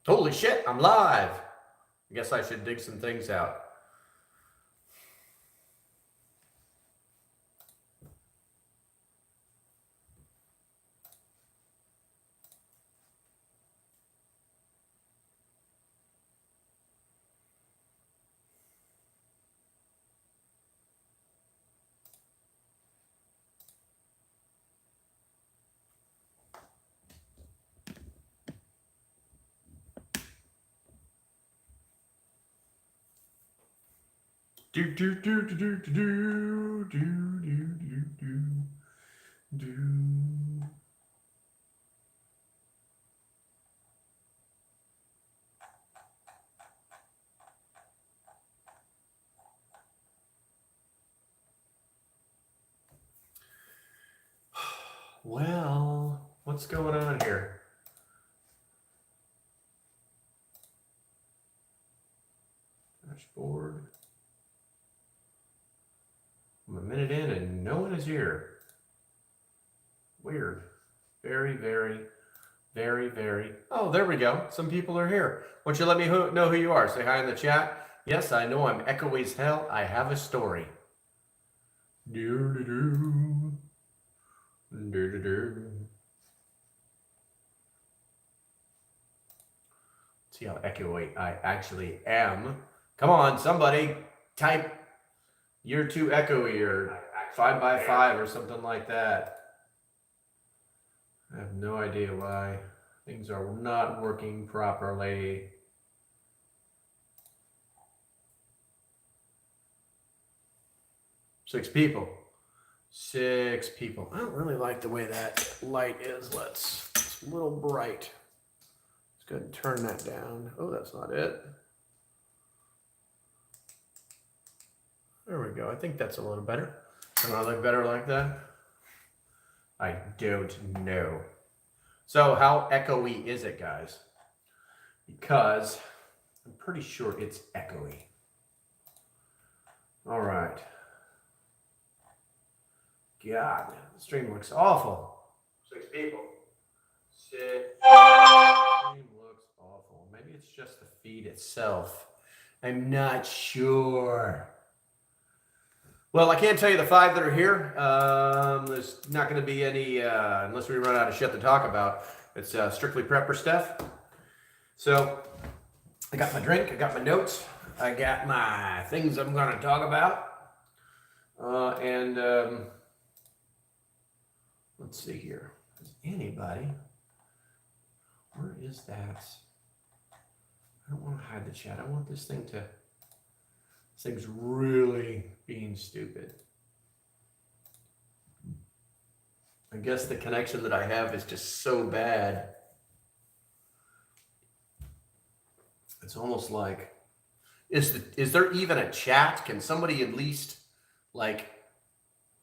Holy shit, I'm live. I guess I should dig some things out. Do do do do do do do do do do do. Well, what's going on here? Dashboard. I'm a minute in and no one is here. Weird. Very, very, very, very. Oh, there we go. Some people are here. Why don't you let me know who you are? Say hi in the chat. Yes, I know I'm echoey as hell. I have a story. Do do do. Do do do. See how echoey I actually am. Come on, somebody type you're too echoey or 5x5 or something like that. I have no idea why things are not working properly. Six people. I don't really like the way that light is. It's a little bright. Let's go ahead and turn that down. Oh, that's not it. There we go. I think that's a little better. Can I look better like that? I don't know. So how echoey is it, guys? Because I'm pretty sure it's echoey. All right. God, the stream looks awful. 6 people. The stream looks awful. Maybe it's just the feed itself. I'm not sure. Well, I can't tell you the 5 that are here. There's not going to be any, unless we run out of shit to talk about. It's strictly prepper stuff. So I got my drink, I got my notes, I got my things I'm going to talk about. Let's see here. Is anybody? Where is that? I don't want to hide the chat. I want this thing to. This thing's really being stupid. I guess the connection that I have is just so bad. It's almost like, is there even a chat? Can somebody at least like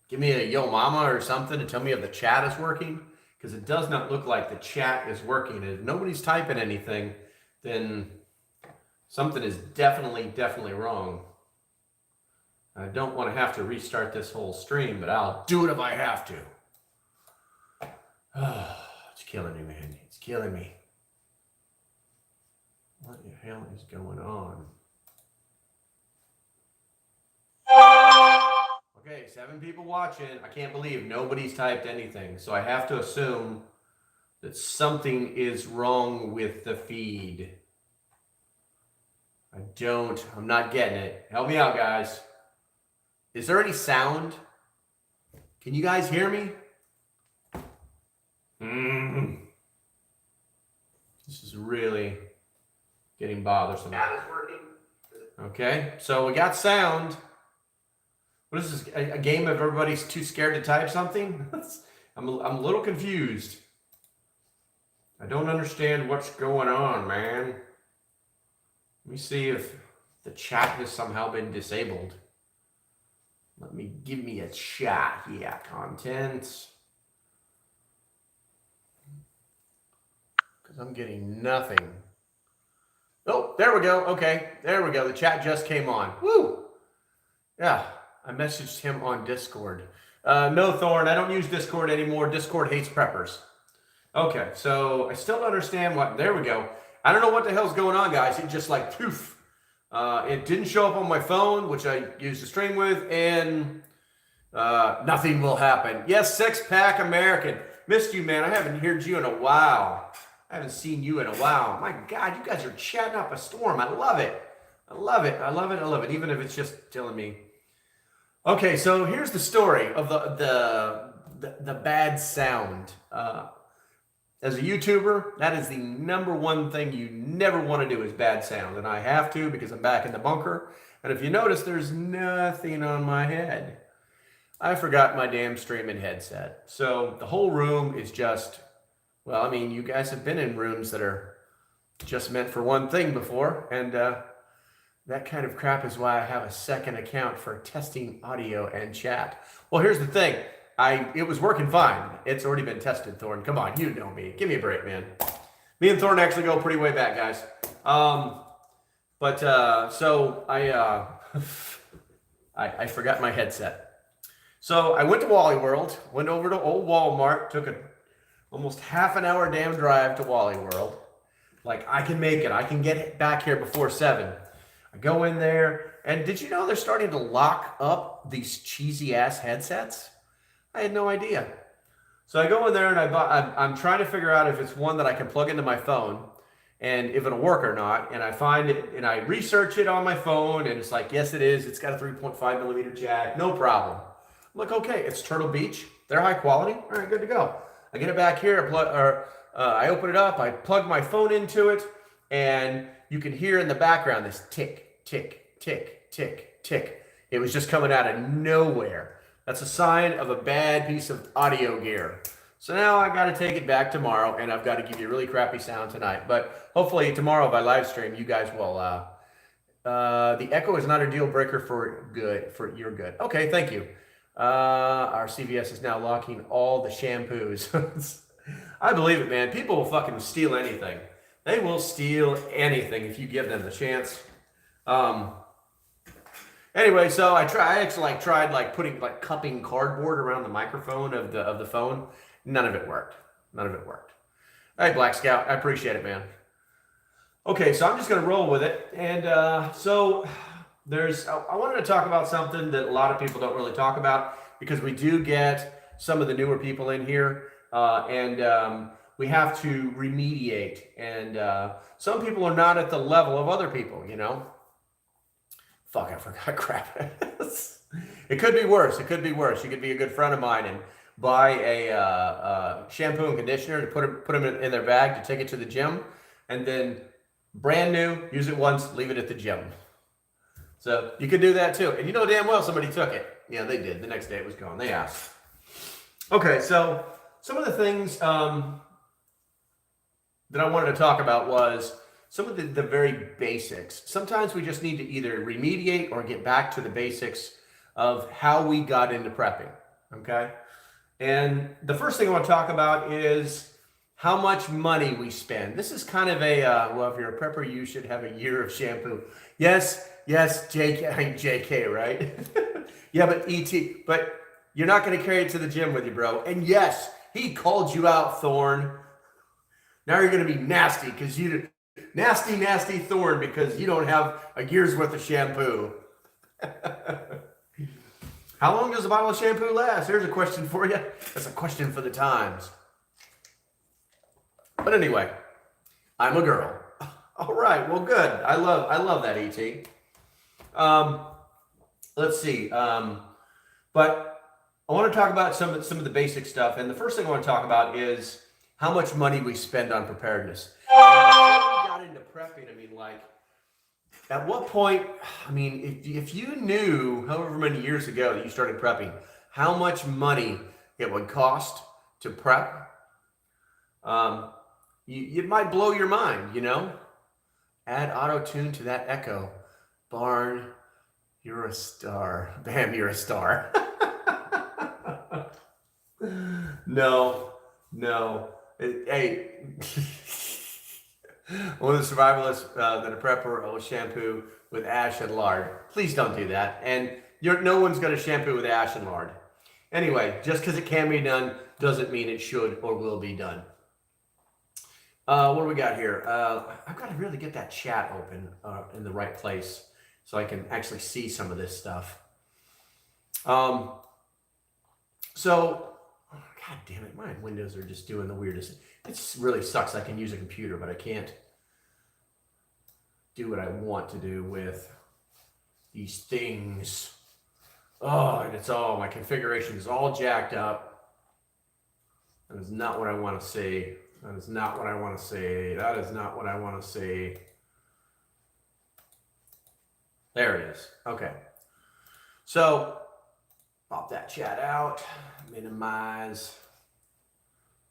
give me a yo mama or something to tell me if the chat is working? Because it does not look like the chat is working. And if nobody's typing anything, then something is definitely wrong. I don't want to have to restart this whole stream, but I'll do it if I have to. It's killing me, man. It's killing me. What the hell is going on? Okay, 7 people watching. I can't believe nobody's typed anything. So I have to assume that something is wrong with the feed. I'm not getting it. Help me out, guys. Is there any sound? Can you guys hear me? This is really getting bothersome. That is working. Okay, so we got sound. What is this? A game of everybody's too scared to type something? I'm a little confused. I don't understand what's going on, man. Let me see if the chat has somehow been disabled. Give me a chat. Yeah, content. Because I'm getting nothing. Oh, there we go. Okay, there we go. The chat just came on. Woo! Yeah, I messaged him on Discord. No, Thorn, I don't use Discord anymore. Discord hates preppers. Okay, so I still don't understand what. There we go. I don't know what the hell's going on, guys. It just like poof. It didn't show up on my phone, which I used to stream with, and nothing will happen. Yes, Six Pack American. Missed you, man. I haven't heard you in a while. I haven't seen you in a while. My God, you guys are chatting up a storm. I love it. I love it. I love it. I love it. Even if it's just telling me. Okay, so here's the story of the bad sound. As a YouTuber, that is the number one thing you never want to do is bad sound. And I have to because I'm back in the bunker. And if you notice, there's nothing on my head. I forgot my damn streaming headset. So the whole room is just, well, I mean, you guys have been in rooms that are just meant for one thing before. And that kind of crap is why I have a second account for testing audio and chat. Well, here's the thing. It was working fine. It's already been tested, Thorn. Come on, you know me. Give me a break, man. Me and Thorn actually go pretty way back, guys. So I forgot my headset. So I went to Wally World, went over to old Walmart, took almost half an hour damn drive to Wally World. Like, I can make it. I can get back here before 7. I go in there, and did you know they're starting to lock up these cheesy ass headsets? I had no idea. So I go in there and I'm trying to figure out if it's one that I can plug into my phone and if it'll work or not. And I find it and I research it on my phone and it's like, yes, it is. It's got a 3.5 millimeter jack. No problem. I'm like, okay, it's Turtle Beach. They're high quality. All right, good to go. I get it back here. I open it up. I plug my phone into it and you can hear in the background this tick, tick, tick, tick, tick. It was just coming out of nowhere. That's a sign of a bad piece of audio gear. So now I got to take it back tomorrow, and I've got to give you a really crappy sound tonight. But hopefully tomorrow by live stream, you guys will. The echo is not a deal breaker for your good. Okay, thank you. Our CVS is now locking all the shampoos. I believe it, man. People will fucking steal anything. They will steal anything if you give them the chance. Anyway, so I actually tried putting cupping cardboard around the microphone of the phone. None of it worked. None of it worked. Hey, Black Scout, I appreciate it, man. Okay, so I'm just gonna roll with it, and so I wanted to talk about something that a lot of people don't really talk about because we do get some of the newer people in here, and we have to remediate, and some people are not at the level of other people, you know. Fuck, I forgot crap. It could be worse. It could be worse. You could be a good friend of mine and buy a shampoo and conditioner to put them in their bag to take it to the gym, and then brand new, use it once, leave it at the gym. So you could do that too. And you know damn well somebody took it. Yeah, they did. The next day it was gone. They asked. Okay, so some of the things that I wanted to talk about was some of the very basics. Sometimes we just need to either remediate or get back to the basics of how we got into prepping, okay? And the first thing I want to talk about is how much money we spend. This is kind of a, well, if you're a prepper, you should have a year of shampoo. Yes, JK, right? Yeah, but ET, but you're not going to carry it to the gym with you, bro. And yes, he called you out, Thorn. Now you're going to be nasty because nasty Thorn because you don't have a year's worth of shampoo. How long does a bottle of shampoo last? Here's a question for you. That's a question for the times. But anyway, I'm a girl. All right, well, good. I love that, ET. Let's see. But I want to talk about some of the basic stuff. And the first thing I want to talk about is how much money we spend on preparedness. When we got into prepping, I mean, like, at what point, I mean, if you knew however many years ago that you started prepping, how much money it would cost to prep, it might blow your mind, you know? Add auto-tune to that echo. Barn, you're a star. Bam, you're a star. No. Hey, one of the survivalists that a prepper will shampoo with ash and lard. Please don't do that. And no one's going to shampoo with ash and lard. Anyway, just because it can be done doesn't mean it should or will be done. What do we got here? I've got to really get that chat open in the right place so I can actually see some of this stuff. So, God damn it, my windows are just doing the weirdest. It really sucks. I can use a computer, but I can't do what I want to do with these things. Oh, and it's all, my configuration is all jacked up. That is not what I want to see. That is not what I want to see. That is not what I want to see. There it is. Okay. So, pop that chat out, minimize,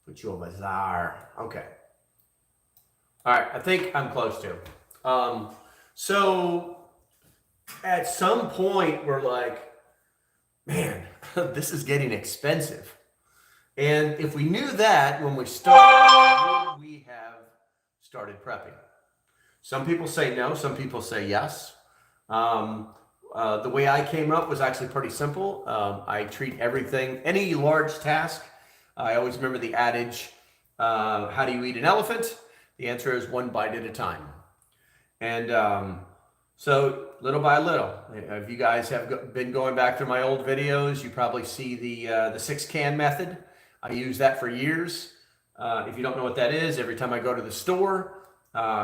put you over there. Okay. All right, I think I'm close to. So at some point we're like, man, this is getting expensive. And if we knew that when we started, would we have started prepping? Some people say no, some people say yes. The way I came up was actually pretty simple. I treat everything, any large task. I always remember the adage, how do you eat an elephant? The answer is one bite at a time. And so little by little, if you guys have been going back through my old videos, you probably see the 6-can method. I use that for years. If you don't know what that is, every time I go to the store,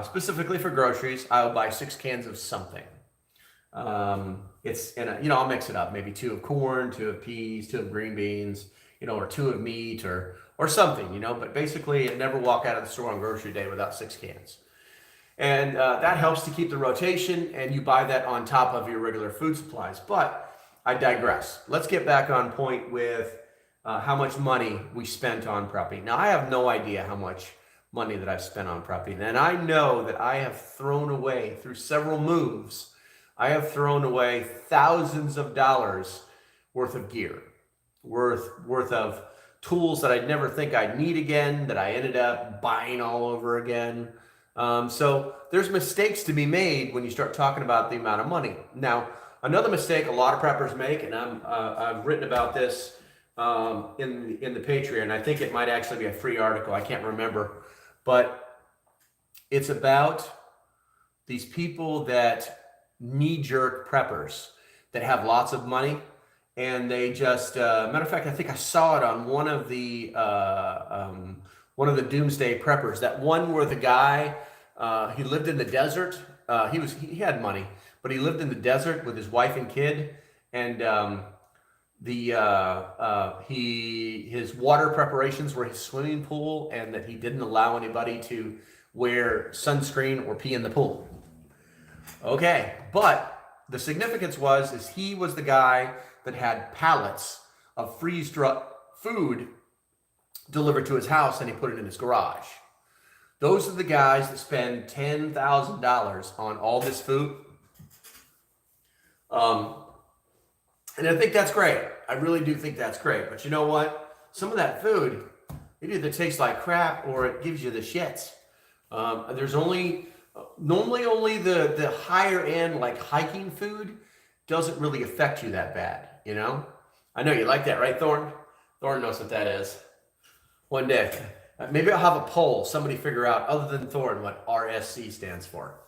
specifically for groceries, I'll buy 6 cans of something. It's in a, I'll mix it up, maybe 2 of corn, 2 of peas, 2 of green beans, or 2 of meat or something, but basically I never walk out of the store on grocery day without 6 cans. And that helps to keep the rotation, and you buy that on top of your regular food supplies. But I digress. Let's get back on point with how much money we spent on prepping. Now, I have no idea how much money that I've spent on prepping, and I know that I have thrown away, through several moves, I have thrown away thousands of dollars worth of gear, worth of tools that I'd never think I'd need again, that I ended up buying all over again. So there's mistakes to be made when you start talking about the amount of money. Now, another mistake a lot of preppers make, and I've written about this in the Patreon. I think it might actually be a free article. I can't remember, but it's about these people that knee-jerk preppers that have lots of money, and they just matter of fact, I think I saw it on one of the doomsday preppers, that one where the guy he lived in the desert. He had money, but he lived in the desert with his wife and kid, and his water preparations were his swimming pool, and that he didn't allow anybody to wear sunscreen or pee in the pool. Okay, but the significance is he was the guy that had pallets of freeze-dried food delivered to his house, and he put it in his garage. Those are the guys that spend $10,000 on all this food. And I think that's great. I really do think that's great. But you know what? Some of that food, it either tastes like crap or it gives you the shits. There's normally only the higher end, like hiking food, doesn't really affect you that bad, I know you like that, right, Thorn? Thorn knows what that is. One day, maybe I'll have a poll, somebody figure out, other than Thorn, what RSC stands for.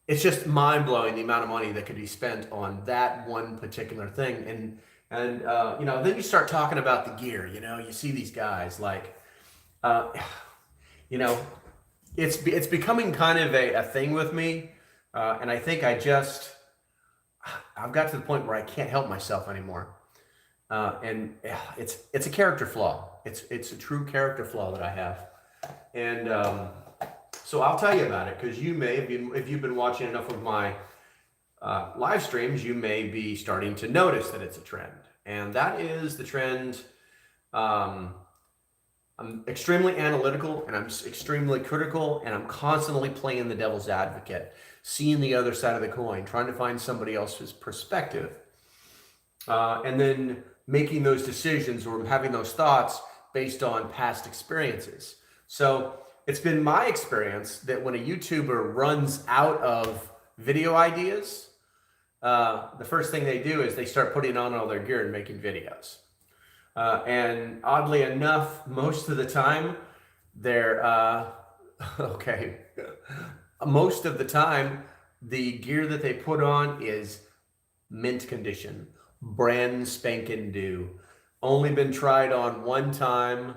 It's just mind-blowing the amount of money that could be spent on that one particular thing. And then you start talking about the gear. You see these guys like, it's becoming kind of a thing with me. And I think I've got to the point where I can't help myself anymore. And it's a character flaw. It's a true character flaw that I have. And so I'll tell you about it, because you may, if you've been watching enough of my live streams, you may be starting to notice that it's a trend. And that is the trend. I'm extremely analytical, and I'm extremely critical, and I'm constantly playing the devil's advocate, seeing the other side of the coin, trying to find somebody else's perspective, and then making those decisions or having those thoughts based on past experiences. So it's been my experience that when a YouTuber runs out of video ideas, the first thing they do is they start putting on all their gear and making videos. And oddly enough, most of the time, they're okay. Most of the time, the gear that they put on is mint condition, brand spanking new. Only been tried on one time.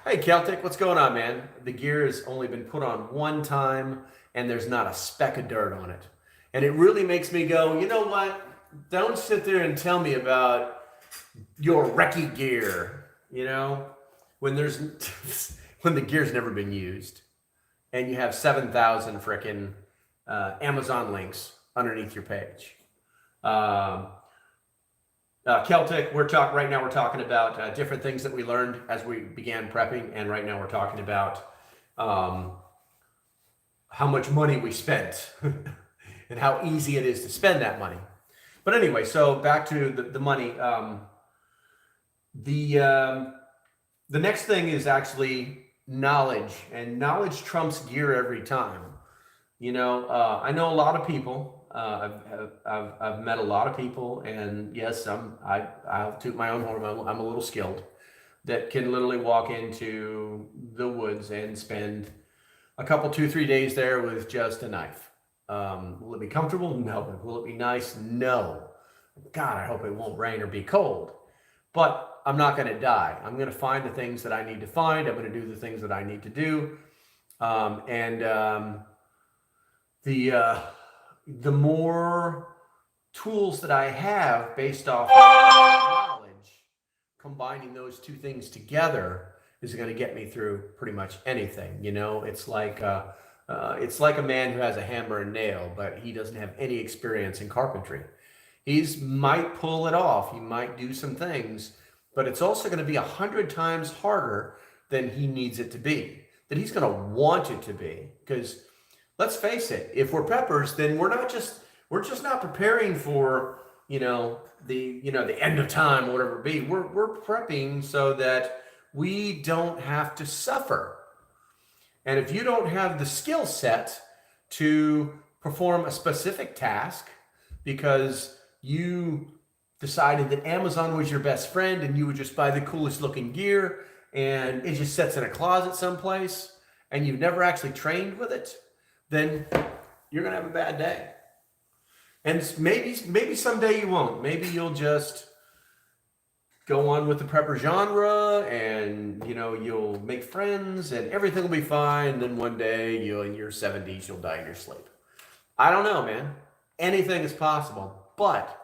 Hey, Celtic, what's going on, man? The gear has only been put on one time, and there's not a speck of dirt on it. And it really makes me go, you know what? Don't sit there and tell me about your wrecky gear, when there's when the gear's never been used, and you have 7,000 frickin' Amazon links underneath your page. Celtic, we're talking about different things that we learned as we began prepping, and right now we're talking about how much money we spent and how easy it is to spend that money. But anyway, so back to the money. The next thing is actually knowledge, and knowledge trumps gear every time. I know a lot of people. I've met a lot of people, and yes, I'll toot my own horn. I'm a little skilled that can literally walk into the woods and spend a couple, 2, 3 days there with just a knife. Will it be comfortable? No. Will it be nice? No. God, I hope it won't rain or be cold. But I'm not going to die. I'm going to find the things that I need to find. I'm going to do the things that I need to do. The more tools that I have based off of knowledge, combining those two things together is going to get me through pretty much anything. It's like a man who has a hammer and nail, but he doesn't have any experience in carpentry. He might pull it off. He might do some things, but it's also going to be 100 times harder than he needs it to be, that he's going to want it to be. Because let's face it, if we're preppers, then we're just not preparing for, the end of time, whatever it be. We're prepping so that we don't have to suffer. And if you don't have the skill set to perform a specific task because you decided that Amazon was your best friend and you would just buy the coolest looking gear and it just sits in a closet someplace and you've never actually trained with it, then you're going to have a bad day. And maybe someday you won't. Maybe you'll just go on with the prepper genre and, you'll make friends and everything will be fine. And then one day in your 70s, you'll die in your sleep. I don't know, man. Anything is possible. But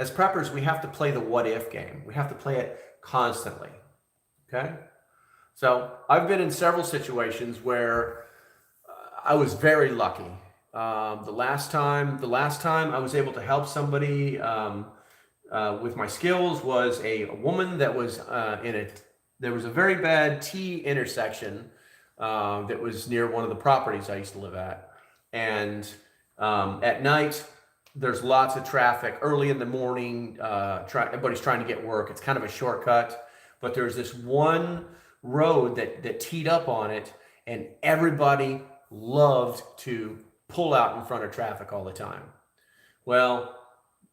as preppers, we have to play the what if game. We have to play it constantly. Okay? So I've been in several situations where I was very lucky. The last time I was able to help somebody with my skills was a woman that was there was a very bad T intersection that was near one of the properties I used to live at. And at night, there's lots of traffic. Early in the morning, everybody's trying to get work. It's kind of a shortcut, but there's this one road that teed up on it, and everybody loved to pull out in front of traffic all the time. Well,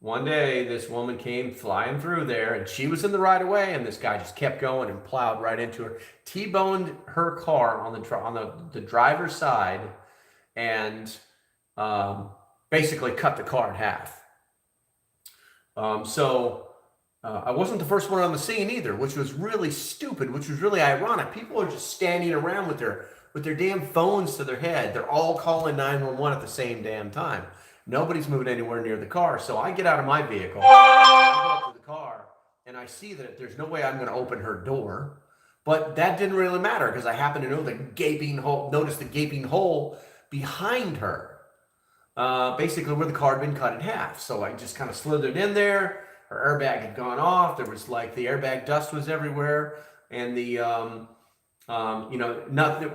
one day this woman came flying through there and she was in the right of way, and this guy just kept going and plowed right into her, T-boned her car on the driver's side, and basically cut the car in half. I wasn't the first one on the scene either, which was really stupid, which was really ironic. People are just standing around with their damn phones to their head. They're all calling 911 at the same damn time. Nobody's moving anywhere near the car. So I get out of my vehicle, I go up to the car, and I see that there's no way I'm going to open her door. But that didn't really matter because I happen to know notice the gaping hole behind her, basically where the car had been cut in half. So I just kind of slithered in there. Her airbag had gone off. There was the airbag dust was everywhere, and it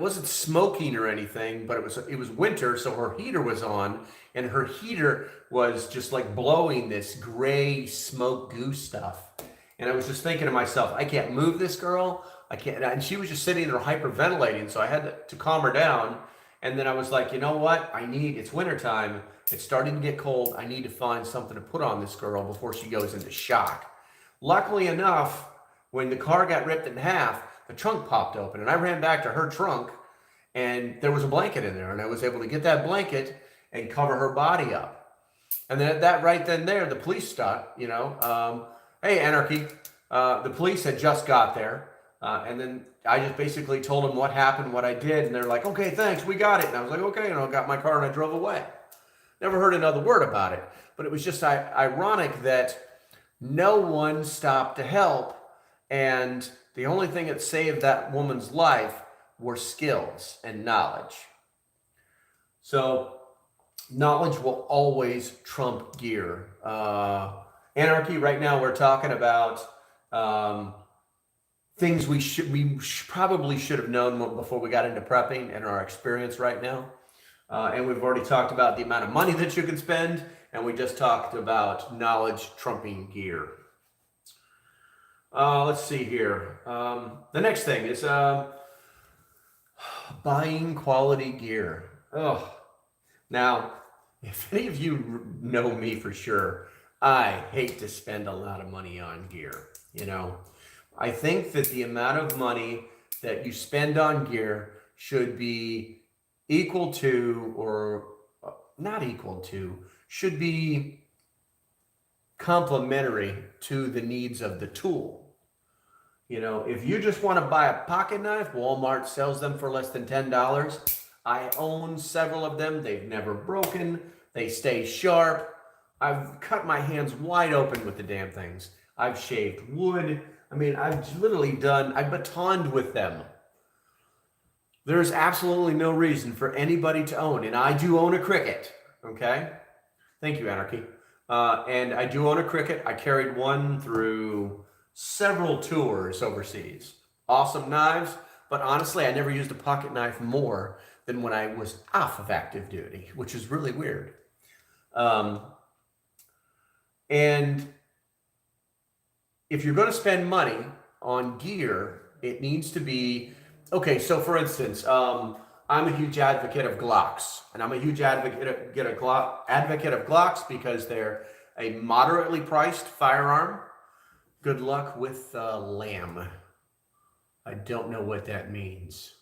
wasn't smoking or anything, but it was winter, so her heater was on, and her heater was just blowing this gray smoke goo stuff. And I was just thinking to myself, I can't move this girl. I can't. And she was just sitting there hyperventilating, so I had to calm her down. And then I was like, you know what? It's wintertime. It's starting to get cold. I need to find something to put on this girl before she goes into shock. Luckily enough, when the car got ripped in half, the trunk popped open, and I ran back to her trunk, and there was a blanket in there, and I was able to get that blanket and cover her body up. And then at that right then there, the police stopped, hey, Anarchy. The police had just got there. And then I just basically told them what happened, what I did. And they're like, okay, thanks, we got it. And I was like, okay. And I got my car and I drove away. Never heard another word about it. But it was just ironic that no one stopped to help. And the only thing that saved that woman's life were skills and knowledge. So knowledge will always trump gear. Anarchy, right now we're talking about things we probably should have known before we got into prepping and our experience right now. And we've already talked about the amount of money that you can spend, and we just talked about knowledge trumping gear. Let's see here. The next thing is buying quality gear. Oh, now, if any of you know me for sure, I hate to spend a lot of money on gear. I think that the amount of money that you spend on gear should be equal to, or not equal to, should be complementary to the needs of the tool. If you just want to buy a pocket knife, Walmart sells them for less than $10. I own several of them. They've never broken. They stay sharp. I've cut my hands wide open with the damn things. I've shaved wood. I've literally I've batoned with them. There's absolutely no reason for anybody to own, and I do own a Cricut, okay? Thank you, Anarchy. And I do own a Cricut. I carried one through several tours overseas. Awesome knives, but honestly, I never used a pocket knife more than when I was off of active duty, which is really weird. And if you're going to spend money on gear, it needs to be, okay, so for instance, I'm a huge advocate of Glocks, and I'm a huge advocate of Glocks because they're a moderately priced firearm. Good luck with lamb. I don't know what that means.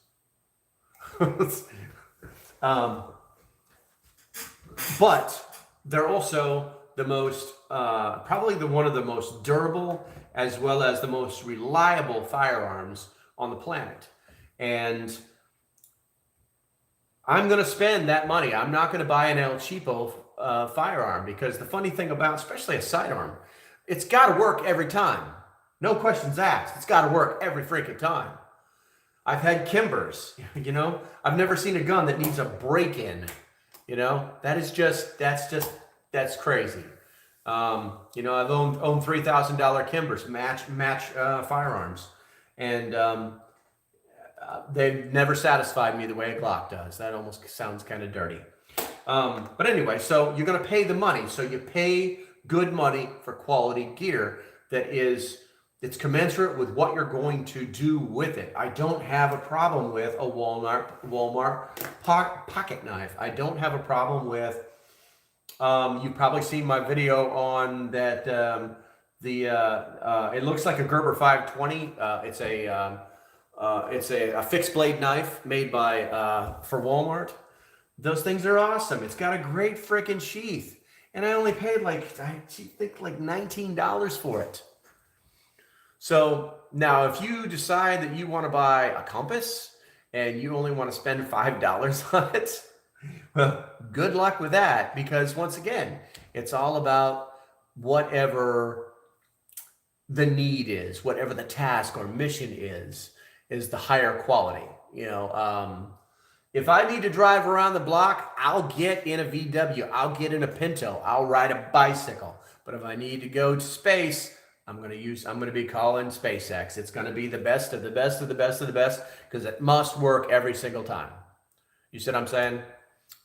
But they're also the most, probably one of the most durable as well as the most reliable firearms on the planet. And I'm going to spend that money. I'm not going to buy an El Cheapo firearm because the funny thing about, especially a sidearm, it's got to work every time. No questions asked. It's got to work every freaking time. I've had Kimbers, I've never seen a gun that needs a break-in, that's crazy. I've owned $3,000 Kimbers, match firearms, and they've never satisfied me the way a Glock does. That almost sounds kind of dirty. But anyway, so you're going to pay the money. So you pay good money for quality gear it's commensurate with what you're going to do with it. I don't have a problem with a Walmart pocket knife. I don't have a problem with, you've probably seen my video on that, it looks like a Gerber 520. It's a fixed blade knife made for Walmart. Those things are awesome. It's got a great freaking sheath. And I only paid like $19 for it. So now if you decide that you want to buy a compass and you only want to spend $5 on it, well, good luck with that, because once again, it's all about whatever the need is, whatever the task or mission is the higher quality. If I need to drive around the block, I'll get in a VW, I'll get in a Pinto, I'll ride a bicycle. But if I need to go to space, I'm going to be calling SpaceX. It's going to be the best of the best of the best of the best, because it must work every single time. You see what I'm saying?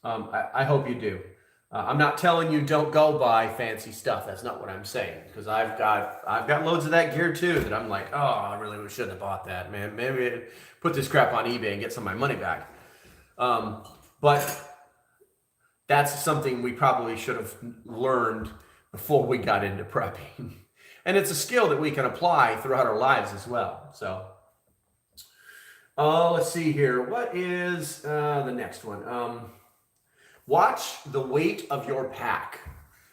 I hope you do. I'm not telling you don't go buy fancy stuff. That's not what I'm saying, because I've got loads of that gear too that I'm like, oh, I really shouldn't have bought that, man. Maybe I'd put this crap on eBay and get some of my money back. But that's something we probably should have learned before we got into prepping. And it's a skill that we can apply throughout our lives as well. So, let's see here. What is the next one? Watch the weight of your pack.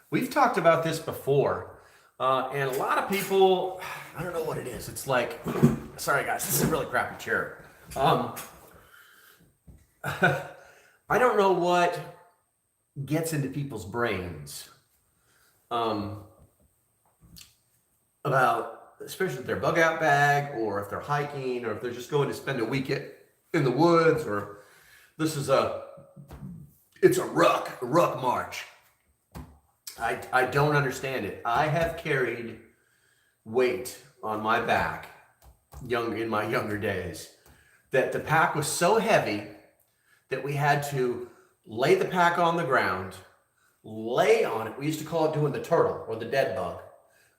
We've talked about this before. And a lot of people, I don't know what it is. It's like, sorry guys, this is a really crappy chair. I don't know what gets into people's brains about, especially if they're bug out bag, or if they're hiking, or if they're just going to spend a weekend in the woods, or this is it's a ruck march. I don't understand it. I have carried weight on my back in my younger days that the pack was so heavy that we had to lay the pack on the ground, lay on it. We used to call it doing the turtle or the dead bug.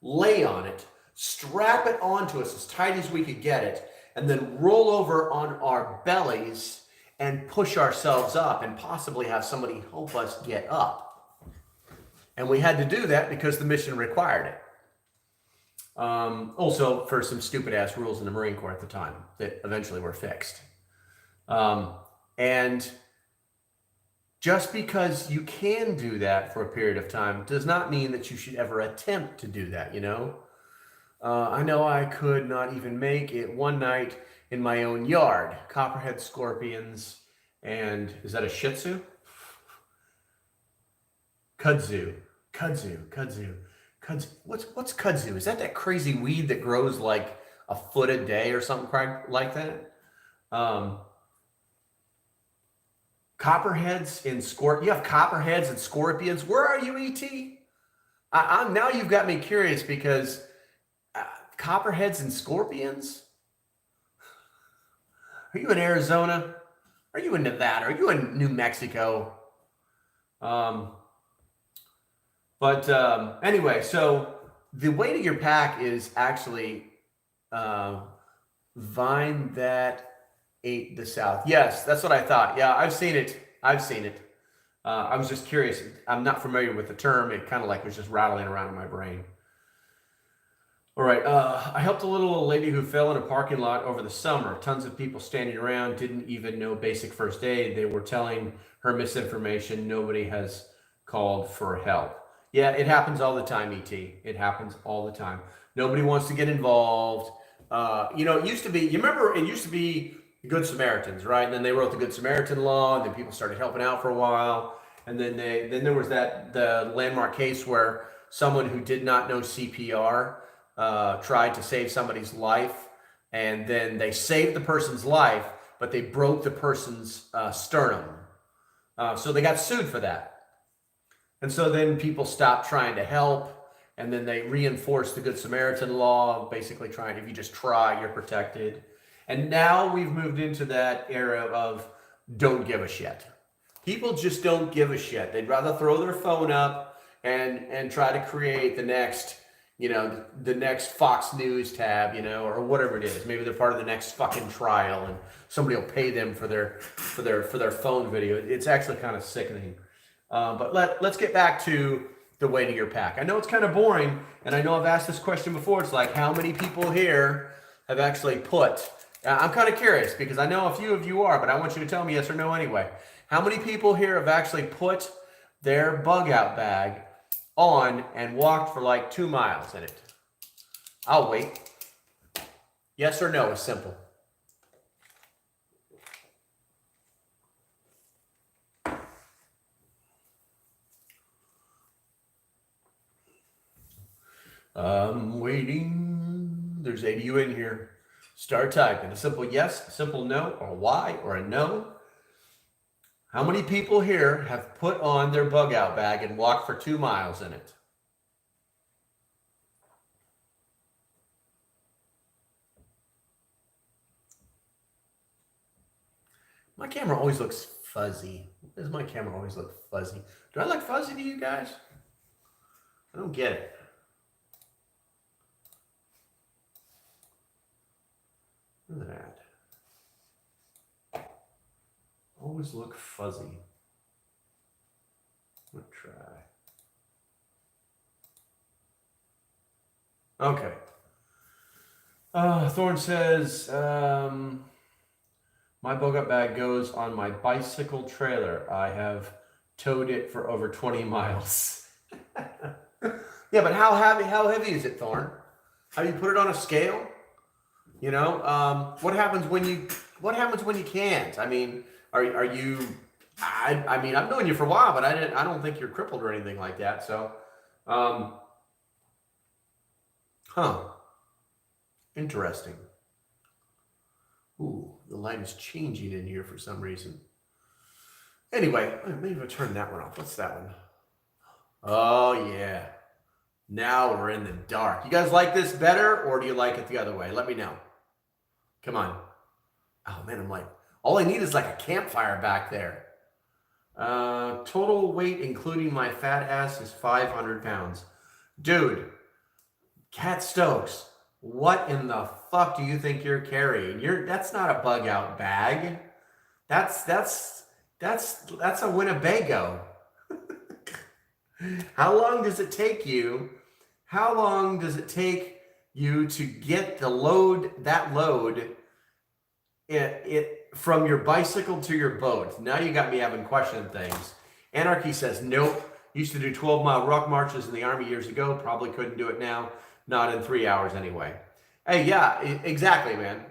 Lay on it, strap it onto us as tight as we could get it, and then roll over on our bellies and push ourselves up and possibly have somebody help us get up. And we had to do that because the mission required it. Also for some stupid ass rules in the Marine Corps at the time that eventually were fixed. And just because you can do that for a period of time does not mean that you should ever attempt to do that, you know? I know I could not even make it one night in my own yard. Copperhead scorpions and, is that a Shih Tzu? Kudzu. What's kudzu? Is that crazy weed that grows like a foot a day or something like that? Copperheads and you have copperheads and scorpions. Where are you, ET? I'm now you've got me curious because copperheads and scorpions. Are you in Arizona? Are you in Nevada? Are you in New Mexico? Anyway, so the weight of your pack is actually vine that ate the South. Yes, that's what I thought. Yeah, I've seen it. I was just curious. I'm not familiar with the term. It kind of like was just rattling around in my brain. All right. I helped a little lady who fell in a parking lot over the summer. Tons of people standing around didn't even know basic first aid. They were telling her misinformation. Nobody has called for help. Yeah, it happens all the time, ET. It happens all the time. Nobody wants to get involved. It used to be, you remember, it used to be Good Samaritans, right? And then they wrote the Good Samaritan law, and then people started helping out for a while. And then there was the landmark case where someone who did not know CPR tried to save somebody's life, and then they saved the person's life, but they broke the person's sternum. So they got sued for that. And so then people stopped trying to help, and then they reinforced the Good Samaritan law, basically trying, if you just try, you're protected. And now we've moved into that era of don't give a shit. People just don't give a shit. They'd rather throw their phone up and try to create the next, the next Fox News tab, or whatever it is. Maybe they're part of the next fucking trial and somebody will pay them for their phone video. It's actually kind of sickening. But let's get back to the weight of your pack. I know it's kind of boring, and I know I've asked this question before. It's like, how many people here have actually put, I'm kind of curious because I know a few of you are, but I want you to tell me yes or no anyway. How many people here have actually put their bug out bag on and walked for like 2 miles in it? I'll wait. Yes or no is simple. I'm waiting. There's 80 of you in here. Start typing. A simple yes, a simple no, or a Y, or a no. How many people here have put on their bug out bag and walked for 2 miles in it? My camera always looks fuzzy. Why does my camera always look fuzzy? Do I look fuzzy to you guys? I don't get it. Look at that. Always look fuzzy. Let's try. Okay. Thorne says, my bug out bag goes on my bicycle trailer. I have towed it for over 20 miles. Yeah, but how heavy is it, Thorne? How do you put it on a scale? You know, what happens when you can't? I mean, are you? I mean, I've known you for a while, but I don't think you're crippled or anything like that. So, interesting. Ooh, the light is changing in here for some reason. Anyway, maybe I'll turn that one off. What's that one? Oh yeah. Now we're in the dark. You guys like this better, or do you like it the other way? Let me know. Come on. Oh man, I'm like, all I need is like a campfire back there. Total weight, including my fat ass, is 500 pounds. Dude, Cat Stokes, what in the fuck do you think you're carrying? That's not a bug out bag. That's a Winnebago. How long does it take you? How long does it take you to get that load from your bicycle to your boat? Now you got me having questioning things. Anarchy says, nope. Used to do 12-mile ruck marches in the Army years ago. Probably couldn't do it now. Not in 3 hours anyway. Hey, yeah, exactly, man.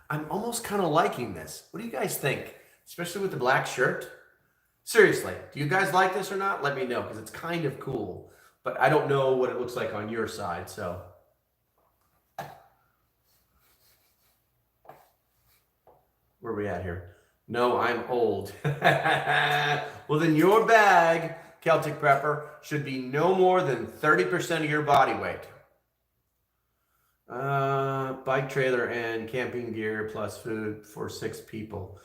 I'm almost kind of liking this. What do you guys think? Especially with the black shirt. Seriously, do you guys like this or not? Let me know, because it's kind of cool. But I don't know what it looks like on your side, so. Where are we at here? No, I'm old. Well, then your bag, Celtic Prepper, should be no more than 30% of your body weight. Bike trailer and camping gear plus food for 6 people.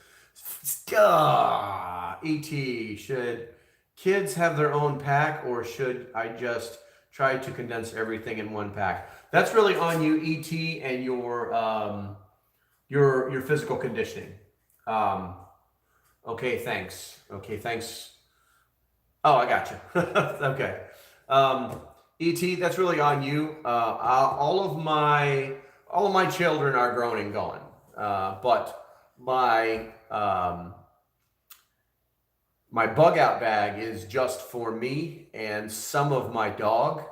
ET, should kids have their own pack, or should I just try to condense everything in one pack? That's really on you, ET, and your physical conditioning. Okay, thanks. Oh, I got you. Okay. ET, that's really on you. All of my children are grown and gone. But my bug out bag is just for me and some of my dog.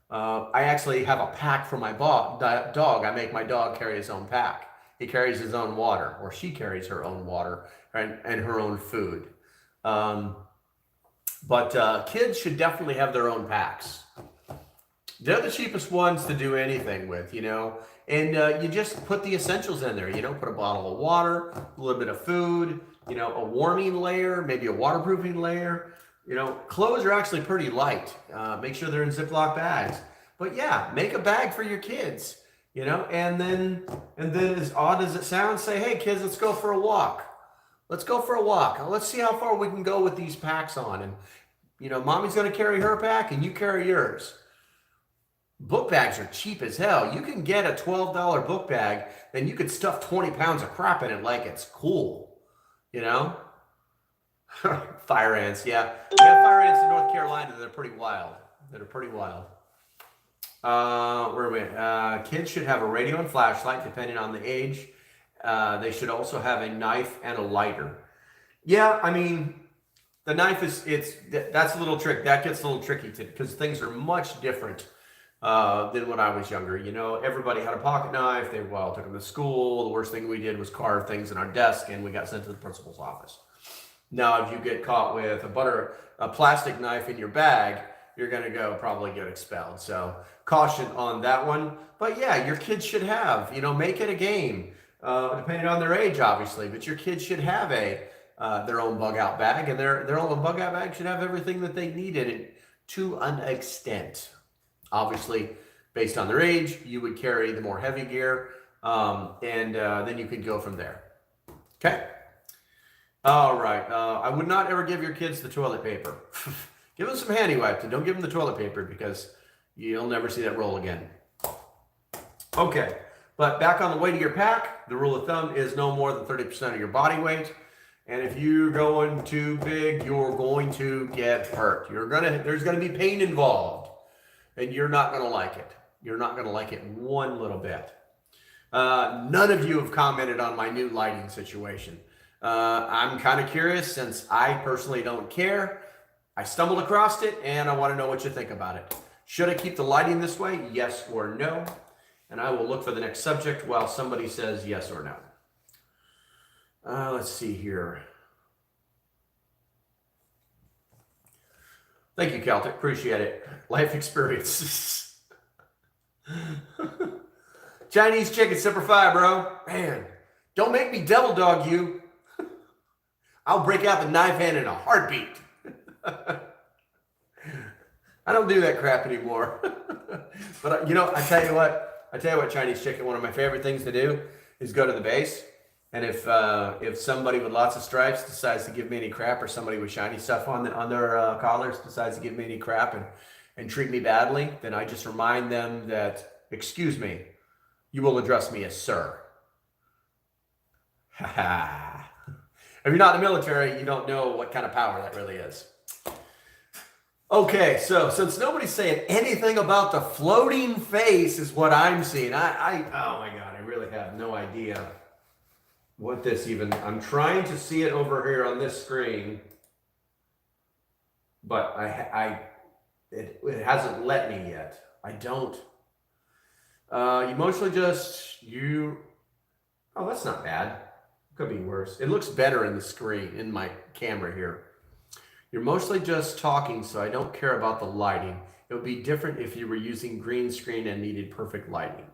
I actually have a pack for my dog. I make my dog carry his own pack. He carries his own water, or she carries her own water and her own food. But kids should definitely have their own packs. They're the cheapest ones to do anything with, you know. And you just put the essentials in there, you know, put a bottle of water, a little bit of food, you know, a warming layer, maybe a waterproofing layer. You know, clothes are actually pretty light. Make sure they're in Ziploc bags. But yeah, make a bag for your kids, you know, and then as odd as it sounds, say, hey kids, let's go for a walk. Let's go for a walk. Let's see how far we can go with these packs on. And, you know, mommy's going to carry her pack and you carry yours. Book bags are cheap as hell. You can get a $12 book bag, then you could stuff 20 pounds of crap in it like it's cool, you know? Fire ants, yeah. We have fire ants in North Carolina. They're pretty wild. Where are we at? Kids should have a radio and flashlight, depending on the age. They should also have a knife and a lighter. Yeah, I mean, the knife that's a little trick. That gets a little tricky because things are much different than when I was younger. You know, everybody had a pocket knife. They took them to school. The worst thing we did was carve things in our desk, and we got sent to the principal's office. Now, if you get caught with a plastic knife in your bag, you're going to probably get expelled. So caution on that one. But yeah, your kids should have, you know, make it a game, depending on their age, obviously. But your kids should have their own bug out bag, and their own bug out bag should have everything that they need in it to an extent. Obviously, based on their age, you would carry the more heavy gear, and then you could go from there. Okay? All right. I would not ever give your kids the toilet paper. Give them some handy wipes, and don't give them the toilet paper because you'll never see that roll again. Okay. But back on the weight of your pack, the rule of thumb is no more than 30% of your body weight. And if you're going too big, you're going to get hurt. There's going to be pain involved. and you're not going to like it. You're not going to like it one little bit. None of you have commented on my new lighting situation. I'm kind of curious since I personally don't care. I stumbled across it and I want to know what you think about it. Should I keep the lighting this way? Yes or no? And I will look for the next subject while somebody says yes or no. Let's see here. Thank you, Celtic. Appreciate it. Life experiences. Chinese chicken, Semper Fi, bro. Man, don't make me devil dog you. I'll break out the knife hand in a heartbeat. I don't do that crap anymore. But, you know, I tell you what, Chinese chicken, one of my favorite things to do is go to the base. And if somebody with lots of stripes decides to give me any crap, or somebody with shiny stuff on their collars decides to give me any crap and treat me badly, then I just remind them that, excuse me, you will address me as sir. Ha ha. If you're not in the military, you don't know what kind of power that really is. Okay, so since nobody's saying anything about the floating face is what I'm seeing, oh my God, I really have no idea what this even, I'm trying to see it over here on this screen, but it hasn't let me yet. I don't. You mostly just, oh, that's not bad. Could be worse. It looks better in the screen, in my camera here. You're mostly just talking, so I don't care about the lighting. It would be different if you were using green screen and needed perfect lighting.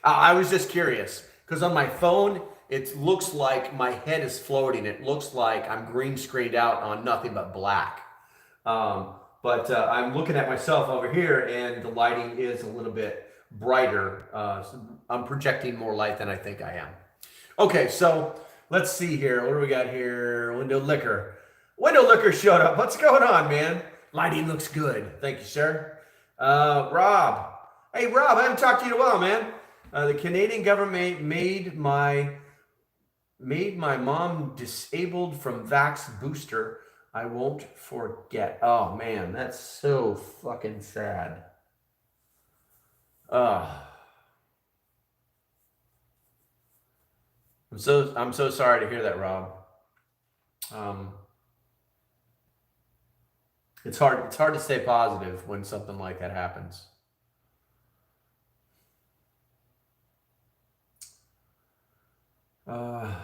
I was just curious, because on my phone, it looks like my head is floating. It looks like I'm green screened out on nothing but black. But I'm looking at myself over here, and the lighting is a little bit brighter. So I'm projecting more light than I think I am. Okay, so let's see here. What do we got here? Window Liquor. Window Liquor showed up. What's going on, man? Lighting looks good. Thank you, sir. Rob. Hey, Rob, I haven't talked to you in a while, man. The Canadian government made my mom disabled from Vax booster. I won't forget. Oh, man, that's so fucking sad. I'm so sorry to hear that, Rob. It's hard to stay positive when something like that happens. I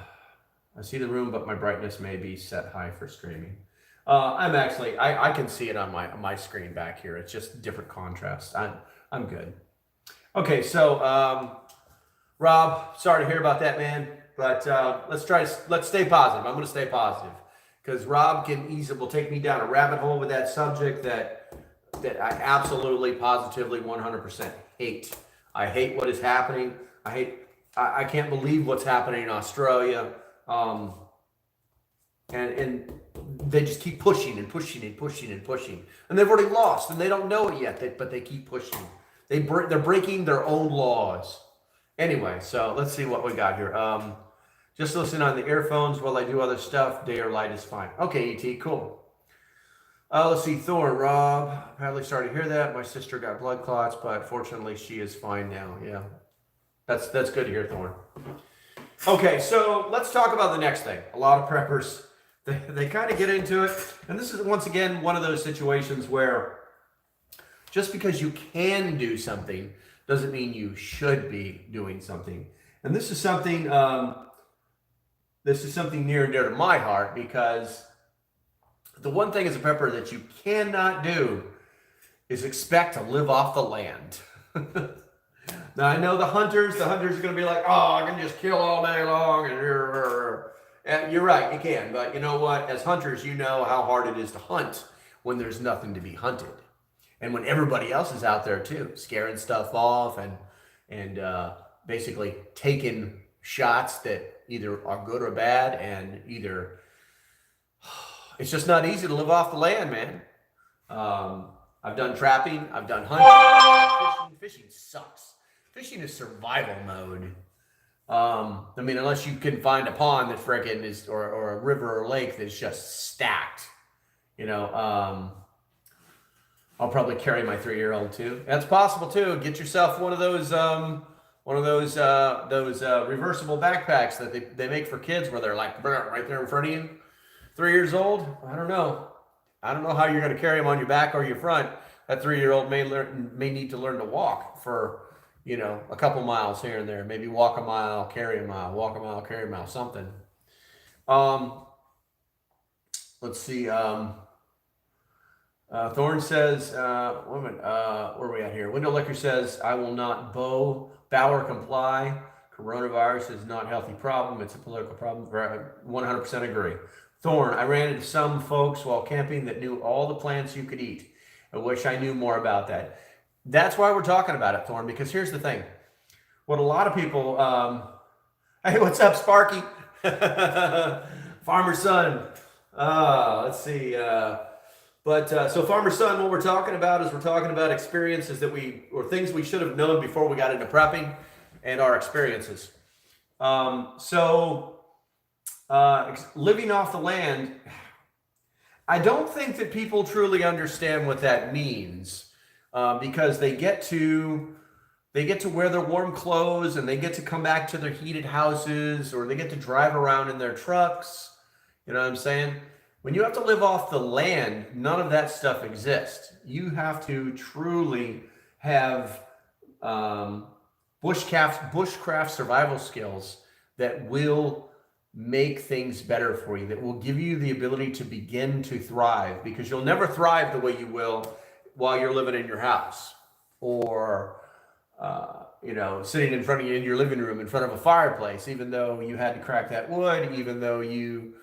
see the room, but my brightness may be set high for streaming. I can see it on my screen back here. It's just different contrast. I'm good. Okay, so Rob, sorry to hear about that, man. But let's stay positive. I'm going to stay positive because Rob will take me down a rabbit hole with that subject that I absolutely, positively, 100% hate. I hate what is happening. I can't believe what's happening in Australia. And they just keep pushing and pushing and pushing and pushing. And they've already lost and they don't know it yet, but they keep pushing. They're breaking their own laws. Anyway, so let's see what we got here. Just listen on the earphones while I do other stuff. Day or light is fine. Okay, ET, cool. Let's see, Thorn, Rob. Badly sorry to hear that. My sister got blood clots, but fortunately she is fine now. Yeah, that's good to hear, Thorn. Okay, so let's talk about the next thing. A lot of preppers, they kind of get into it. And this is, once again, one of those situations where just because you can do something doesn't mean you should be doing something. And this is something near and dear to my heart, because the one thing as a prepper that you cannot do is expect to live off the land. Now, I know the hunters are going to be like, oh, I can just kill all day long. And you're right, you can. But you know what? As hunters, you know how hard it is to hunt when there's nothing to be hunted. And when everybody else is out there too, scaring stuff off and basically taking shots that either are good or bad, and either it's just not easy to live off the land, man. I've done trapping, I've done hunting. Fishing sucks. Fishing is survival mode. I mean, unless you can find a pond that frickin' is, or a river or lake that's just stacked, you know. I'll probably carry my 3-year-old too. That's possible too. Get yourself one of those reversible backpacks that they make for kids, where they're like right there in front of you. 3 years old? I don't know. I don't know how you're going to carry them on your back or your front. That 3-year-old may need to learn to walk for, a couple miles here and there. Maybe walk a mile, carry a mile, walk a mile, carry a mile, something. Let's see. Thorne says, wait a minute, where are we at here? Window Liquor says, I will not bow or comply. Coronavirus is not a healthy problem. It's a political problem. 100% agree. Thorne, I ran into some folks while camping that knew all the plants you could eat. I wish I knew more about that. That's why we're talking about it, Thorne, because here's the thing. What a lot of people, hey, what's up, Sparky? Farmer's son. Let's see. So Farmer's son, what we're talking about is we're talking about experiences or things we should have known before we got into prepping, and our experiences. Living off the land, I don't think that people truly understand what that means, because they get to wear their warm clothes, and they get to come back to their heated houses, or they get to drive around in their trucks. You know what I'm saying? When you have to live off the land, none of that stuff exists. You have to truly have bushcraft survival skills that will make things better for you, that will give you the ability to begin to thrive, because you'll never thrive the way you will while you're living in your house, or sitting in front of you in your living room in front of a fireplace, even though you had to crack that wood, even though you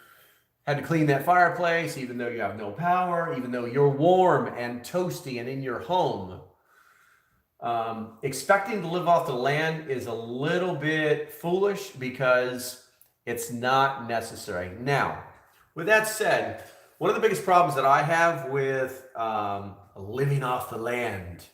had to clean that fireplace, even though you have no power, even though you're warm and toasty and in your home. Expecting to live off the land is a little bit foolish, because it's not necessary. Now, with that said, one of the biggest problems that I have with living off the land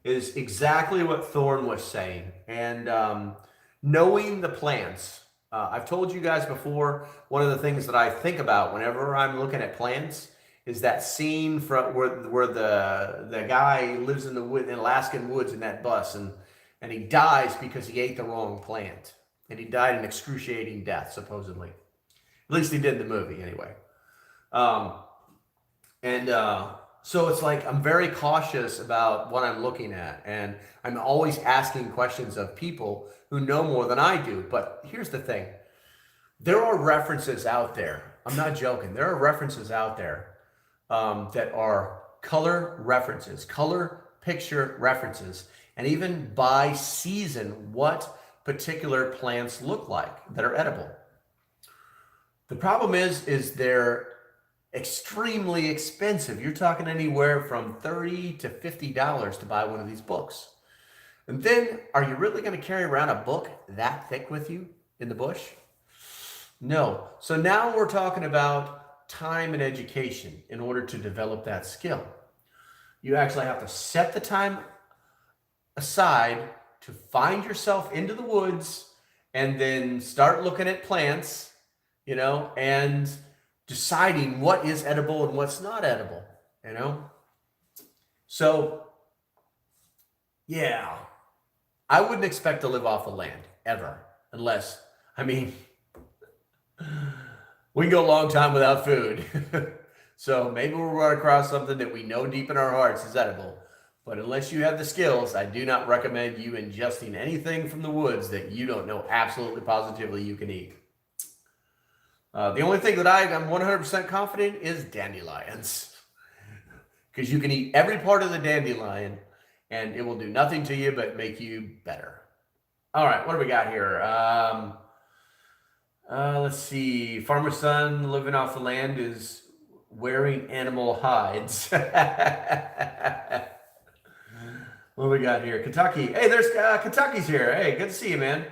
is exactly what Thorne was saying, and knowing the plants. I've told you guys before, one of the things that I think about whenever I'm looking at plants is that scene from where the guy lives in the Alaskan woods in that bus, and he dies because he ate the wrong plant, and he died an excruciating death, supposedly. At least he did in the movie, anyway. So it's like I'm very cautious about what I'm looking at, and I'm always asking questions of people who know more than I do. But here's the thing. There are references out there. I'm not joking. There are references out there that are color references, color picture references, and even by season, what particular plants look like that are edible. The problem is they're extremely expensive. You're talking anywhere from $30 to $50 to buy one of these books. And then, are you really going to carry around a book that thick with you in the bush? No. So now we're talking about time and education in order to develop that skill. You actually have to set the time aside to find yourself into the woods, and then start looking at plants, and deciding what is edible and what's not edible, So, yeah, I wouldn't expect to live off the land ever, unless, we can go a long time without food. So maybe we'll run across something that we know deep in our hearts is edible. But unless you have the skills, I do not recommend you ingesting anything from the woods that you don't know absolutely positively you can eat. The only thing that I'm 100% confident is dandelions. Because you can eat every part of the dandelion, and it will do nothing to you but make you better. All right, what do we got here? Let's see. Farmer's son living off the land is wearing animal hides. What do we got here? Kentucky. Hey, there's Kentucky's here. Hey, good to see you, man.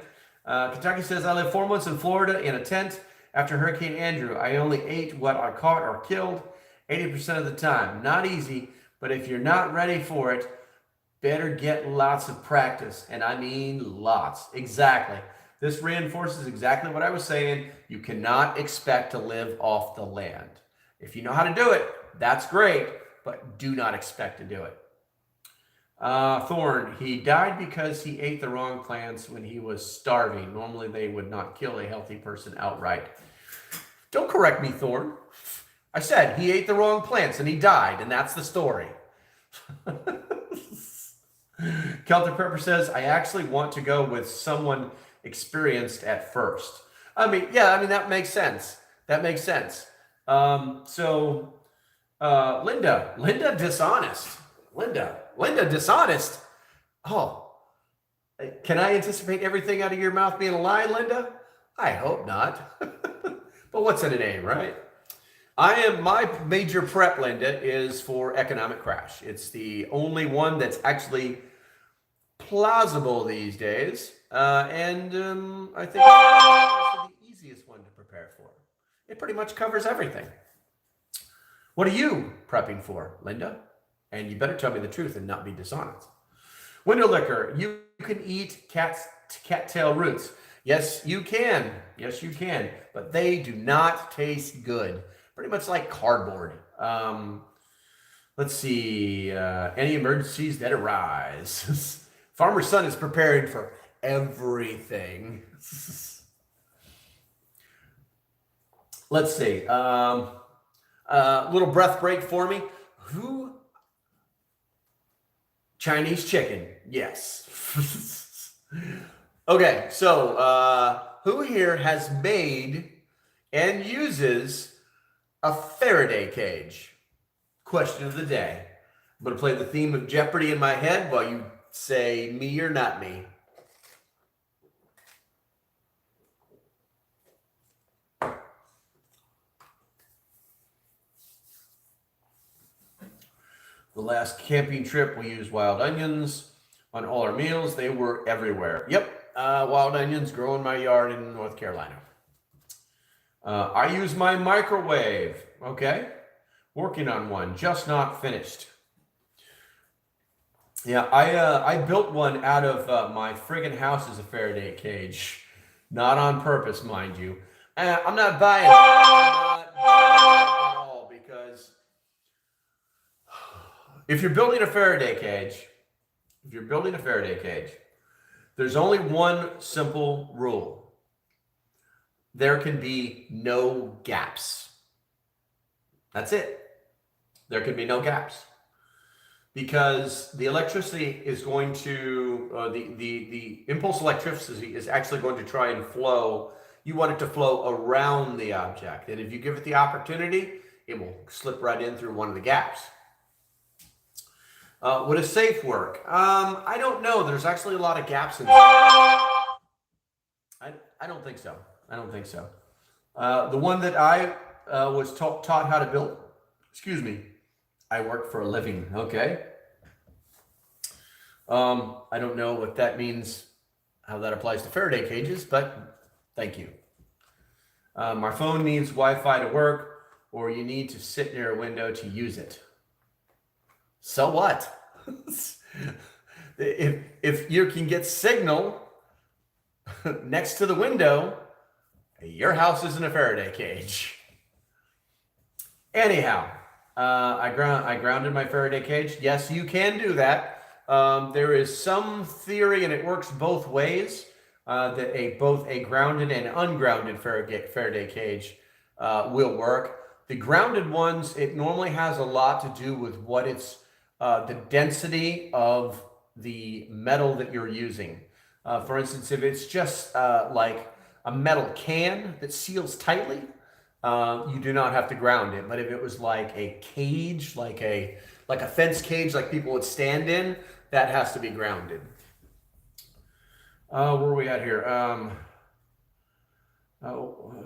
Kentucky says, I lived 4 months in Florida in a tent after Hurricane Andrew. I only ate what I caught or killed 80% of the time. Not easy, but if you're not ready for it, better get lots of practice. And I mean lots. Exactly. This reinforces exactly what I was saying. You cannot expect to live off the land. If you know how to do it, that's great. but do not expect to do it. Thorn, he died because he ate the wrong plants when he was starving. Normally, they would not kill a healthy person outright. Don't correct me, Thorn. I said he ate the wrong plants and he died, and that's the story. Celtic Prepper says, I actually want to go with someone experienced at first. That makes sense. That makes sense. Linda dishonest. Linda dishonest. Oh, can I anticipate everything out of your mouth being a lie, Linda? I hope not. But what's in a name, right? My major prep, Linda, is for economic crash. It's the only one that's actually plausible these days. I think it's the easiest one to prepare for. It pretty much covers everything. What are you prepping for, Linda? And you better tell me the truth and not be dishonest. Window liquor, you can eat cattail roots. Yes, you can. Yes, you can. But they do not taste good. Pretty much like cardboard. Let's see. Any emergencies that arise. Farmer's son is prepared for everything. Let's see. Little breath break for me. Who? Chinese chicken. Yes. Okay, so who here has made and uses a Faraday cage? Question of the day. I'm going to play the theme of Jeopardy in my head while you say me or not me. The last camping trip, we used wild onions on all our meals. They were everywhere. Yep, wild onions grow in my yard in North Carolina. I use my microwave. Okay, working on one, just not finished. Yeah, I built one out of my friggin' house as a Faraday cage. Not on purpose, mind you. I'm not buying it. I'm not buying it at all, because if you're building a Faraday cage, there's only one simple rule. There can be no gaps. That's it. There can be no gaps. Because the electricity is going to, the impulse electricity is actually going to try and flow. You want it to flow around the object. And if you give it the opportunity, it will slip right in through one of the gaps. Would a safe work? I don't know. There's actually a lot of gaps in there. I don't think so. The one that I was taught how to build, I work for a living, okay? I don't know what that means, how that applies to Faraday cages, but thank you. My phone needs Wi-Fi to work, or you need to sit near a window to use it. So what? if you can get signal next to the window, your house isn't a Faraday cage. Anyhow, I grounded my Faraday cage. Yes, you can do that. There is some theory, and it works both ways, that both a grounded and ungrounded Faraday cage will work. The grounded ones, it normally has a lot to do with what it's the density of the metal that you're using. For instance, if it's just like a metal can that seals tightly, you do not have to ground it. But if it was like a cage, like a fence cage, like people would stand in, that has to be grounded. Where are we at here?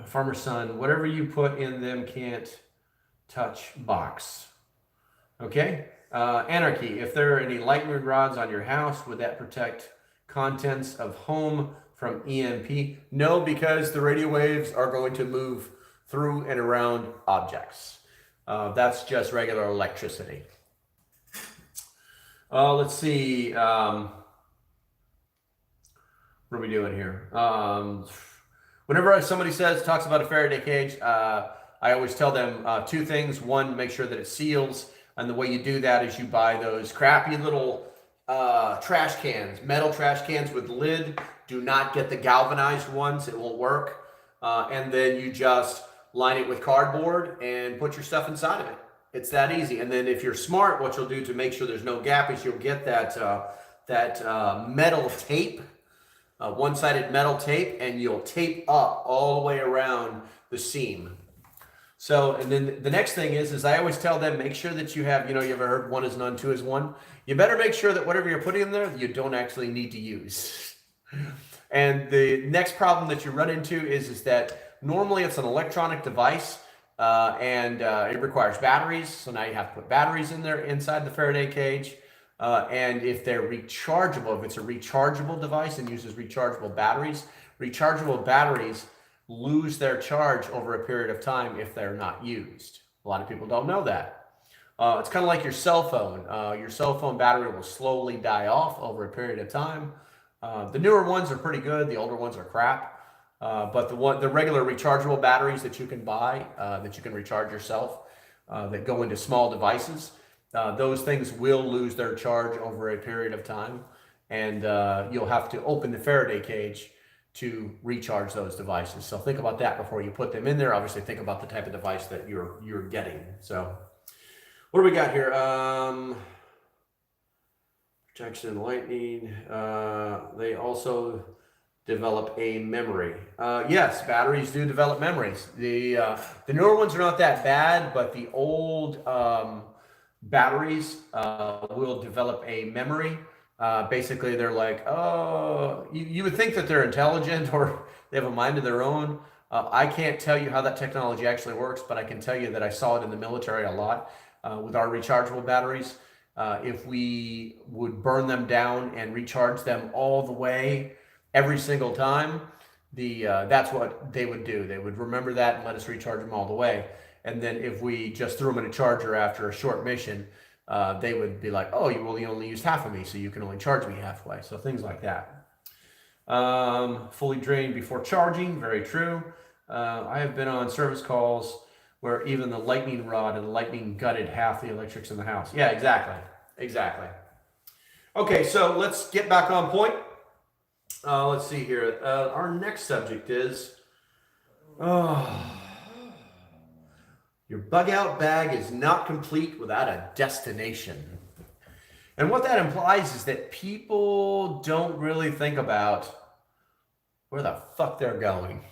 Farmer's son, whatever you put in them can't touch box. Okay. Anarchy, if there are any lightning rods on your house, would that protect contents of home from EMP? No, because the radio waves are going to move through and around objects. That's just regular electricity. Let's see. What are we doing here? Whenever somebody talks about a Faraday cage, I always tell them two things. One, make sure that it seals. And the way you do that is you buy those crappy little trash cans, metal trash cans with lid. Do not get the galvanized ones. It won't work. And then you just line it with cardboard and put your stuff inside of it. It's that easy. And then if you're smart, what you'll do to make sure there's no gap is you'll get that metal tape, one-sided metal tape, and you'll tape up all the way around the seam. So, and then the next thing is I always tell them, make sure that you have, you ever heard one is none, two is one? You better make sure that whatever you're putting in there, you don't actually need to use. And the next problem that you run into is that normally it's an electronic device, and it requires batteries. So now you have to put batteries in there inside the Faraday cage. And if they're rechargeable, if it's a rechargeable device and uses rechargeable batteries lose their charge over a period of time if they're not used. A lot of people don't know that. It's kind of like your cell phone. Your cell phone battery will slowly die off over a period of time. The newer ones are pretty good. The older ones are crap. But the regular rechargeable batteries that you can buy, that you can recharge yourself, that go into small devices, those things will lose their charge over a period of time. And you'll have to open the Faraday cage to recharge those devices. So think about that before you put them in there. Obviously, think about the type of device that you're getting. So what do we got here? Protection, lightning. They also develop a memory. Yes, batteries do develop memories. The newer ones are not that bad, but the old batteries will develop a memory. Basically, they're like, oh, you would think that they're intelligent or they have a mind of their own. I can't tell you how that technology actually works, but I can tell you that I saw it in the military a lot with our rechargeable batteries. If we would burn them down and recharge them all the way every single time, that's what they would do. They would remember that and let us recharge them all the way. And then if we just threw them in a charger after a short mission, they would be like, oh, you only used half of me, so you can only charge me halfway. So things like that. Fully drained before charging, very true. I have been on service calls where even the lightning rod and the lightning gutted half the electrics in the house. Yeah, exactly. Okay, so let's get back on point. Let's see here. Our next subject is, your bug out bag is not complete without a destination. And what that implies is that people don't really think about where the fuck they're going.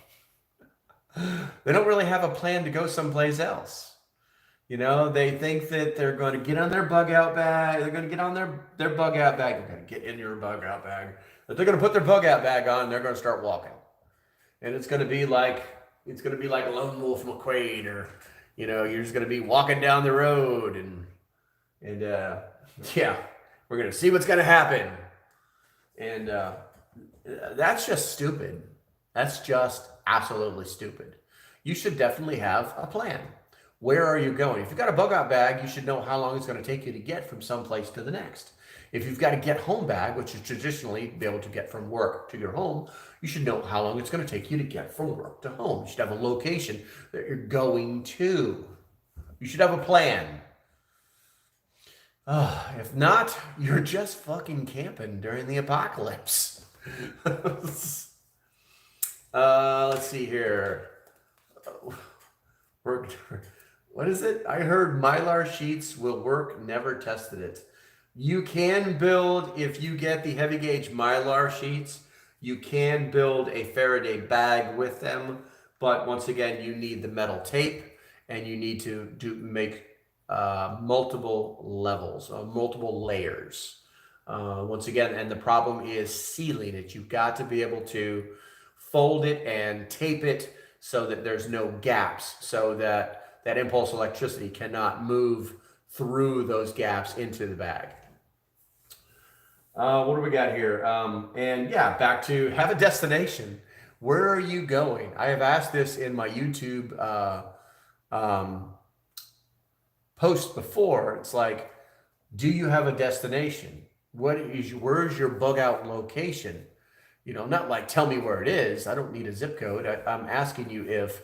They don't really have a plan to go someplace else. They think that they're going to get on their bug out bag. They're going to get on their bug out bag. They're going to get in your bug out bag. That they're going to put their bug out bag on. And they're going to start walking. And it's going to be like Lone Wolf McQuade, or you're just going to be walking down the road and yeah, we're going to see what's going to happen. And that's just stupid. That's just absolutely stupid. You should definitely have a plan. Where are you going? If you've got a bug out bag, you should know how long it's going to take you to get from some place to the next. If you've got a get home bag, which is traditionally be able to get from work to your home, you should know how long it's going to take you to get from work to home. You should have a location that you're going to. You should have a plan. If not, you're just fucking camping during the apocalypse. Let's see here. What is it? I heard Mylar sheets will work, never tested it. You can build, if you get the heavy gauge Mylar sheets, you can build a Faraday bag with them. But once again, you need the metal tape and you need to make multiple levels, multiple layers. Once again, and the problem is sealing it. You've got to be able to fold it and tape it so that there's no gaps, so that that impulse electricity cannot move through those gaps into the bag. What do we got here? And yeah, back to have a destination. Where are you going? I have asked this in my YouTube post before. It's like, do you have a destination? Where's your bug out location? Not like tell me where it is. I don't need a zip code. I'm asking you if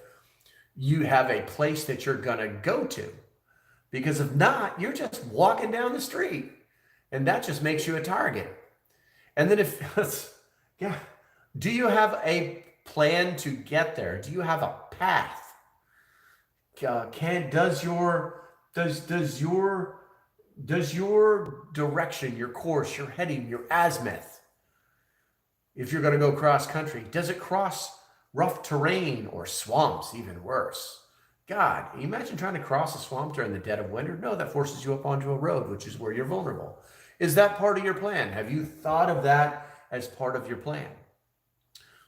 you have a place that you're gonna go to. Because if not, you're just walking down the street, and that just makes you a target. And then if, yeah, do you have a plan to get there? Do you have a path? Does your direction, your course, your heading, your azimuth, if you're going to go cross country, does it cross rough terrain or swamps? Even worse. God, imagine trying to cross a swamp during the dead of winter. No, that forces you up onto a road, which is where you're vulnerable. Is that part of your plan? Have you thought of that as part of your plan?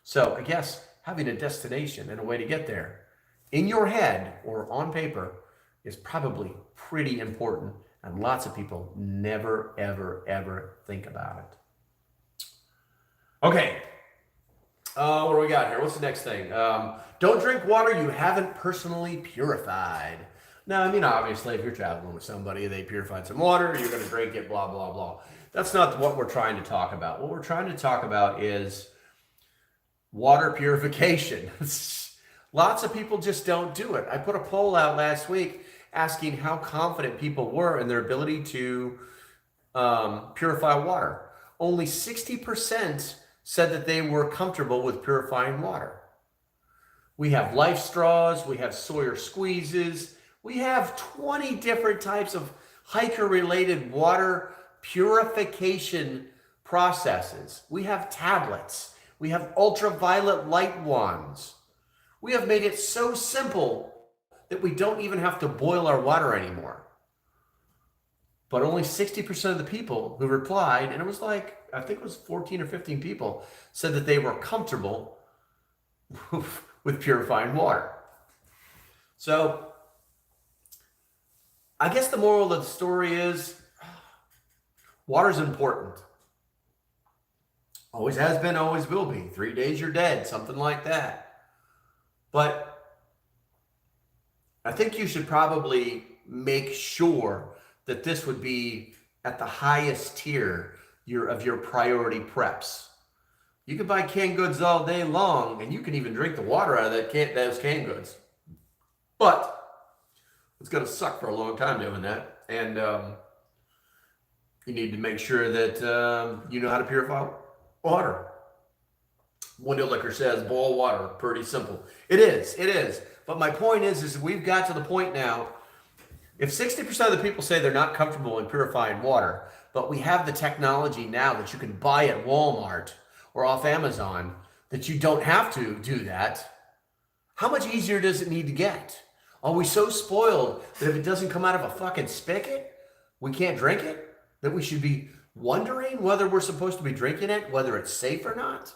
So I guess having a destination and a way to get there in your head or on paper is probably pretty important. And lots of people never, ever, ever think about it. Okay. What do we got here? What's the next thing? Don't drink water you haven't personally purified. Now, I mean, obviously, if you're traveling with somebody, they purified some water, you're going to drink it, blah, blah, blah. That's not what we're trying to talk about. What we're trying to talk about is water purification. Lots of people just don't do it. I put a poll out last week asking how confident people were in their ability to purify water. Only 60% said that they were comfortable with purifying water. We have Life Straws, we have Sawyer Squeezes, we have 20 different types of hiker-related water purification processes. We have tablets, we have ultraviolet light wands. We have made it so simple that we don't even have to boil our water anymore. But only 60% of the people who replied, and it was like, I think it was 14 or 15 people, said that they were comfortable with purifying water. So I guess the moral of the story is water's important. Always has been, always will be. 3 days you're dead, something like that. But I think you should probably make sure that this would be at the highest tier of your priority preps. You can buy canned goods all day long, and you can even drink the water out of those canned goods. But it's going to suck for a long time doing that. And you need to make sure that you know how to purify water. Window Liquor says boil water. Pretty simple. It is. But my point is we've got to the point now, if 60% of the people say they're not comfortable in purifying water, but we have the technology now that you can buy at Walmart or off Amazon, that you don't have to do that, how much easier does it need to get? Are we so spoiled that if it doesn't come out of a fucking spigot, we can't drink it? That we should be wondering whether we're supposed to be drinking it, whether it's safe or not?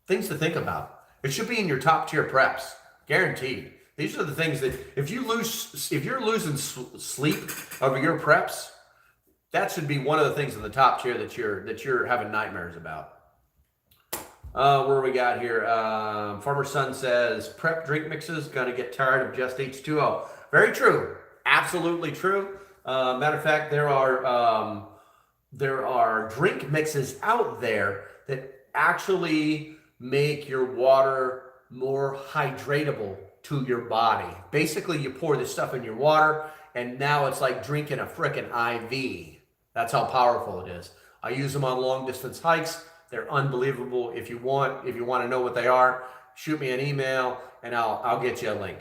Things to think about. It should be in your top tier preps, guaranteed. These are the things that if you're losing sleep over your preps, that should be one of the things in the top tier that you're having nightmares about. Where we got here? Farmer Son says prep drink mixes gonna get tired of just H2O. Very true. Absolutely true. Matter of fact, there are drink mixes out there that actually make your water more hydratable to your body. Basically, you pour this stuff in your water, and now it's like drinking a frickin' IV. That's how powerful it is. I use them on long distance hikes. They're unbelievable. If you want to know what they are, shoot me an email and I'll get you a link.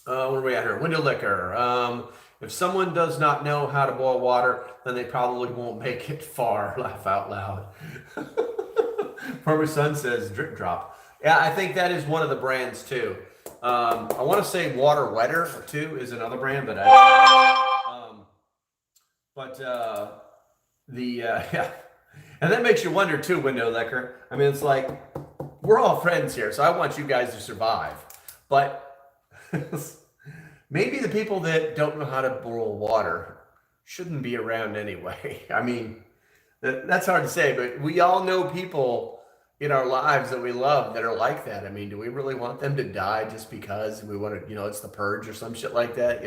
What are we at here? Window Liquor. If someone does not know how to boil water, then they probably won't make it far. Laugh out loud. Farmer Son says Drip Drop. Yeah, I think that is one of the brands too. I want to say Water Wetter too is another brand, but yeah, and that makes you wonder too, Window Liquor. I mean, it's like we're all friends here, so I want you guys to survive. But maybe the people that don't know how to boil water shouldn't be around anyway. I mean, that's hard to say, but we all know people in our lives that we love that are like that. I mean, do we really want them to die just because we want to, it's the purge or some shit like that,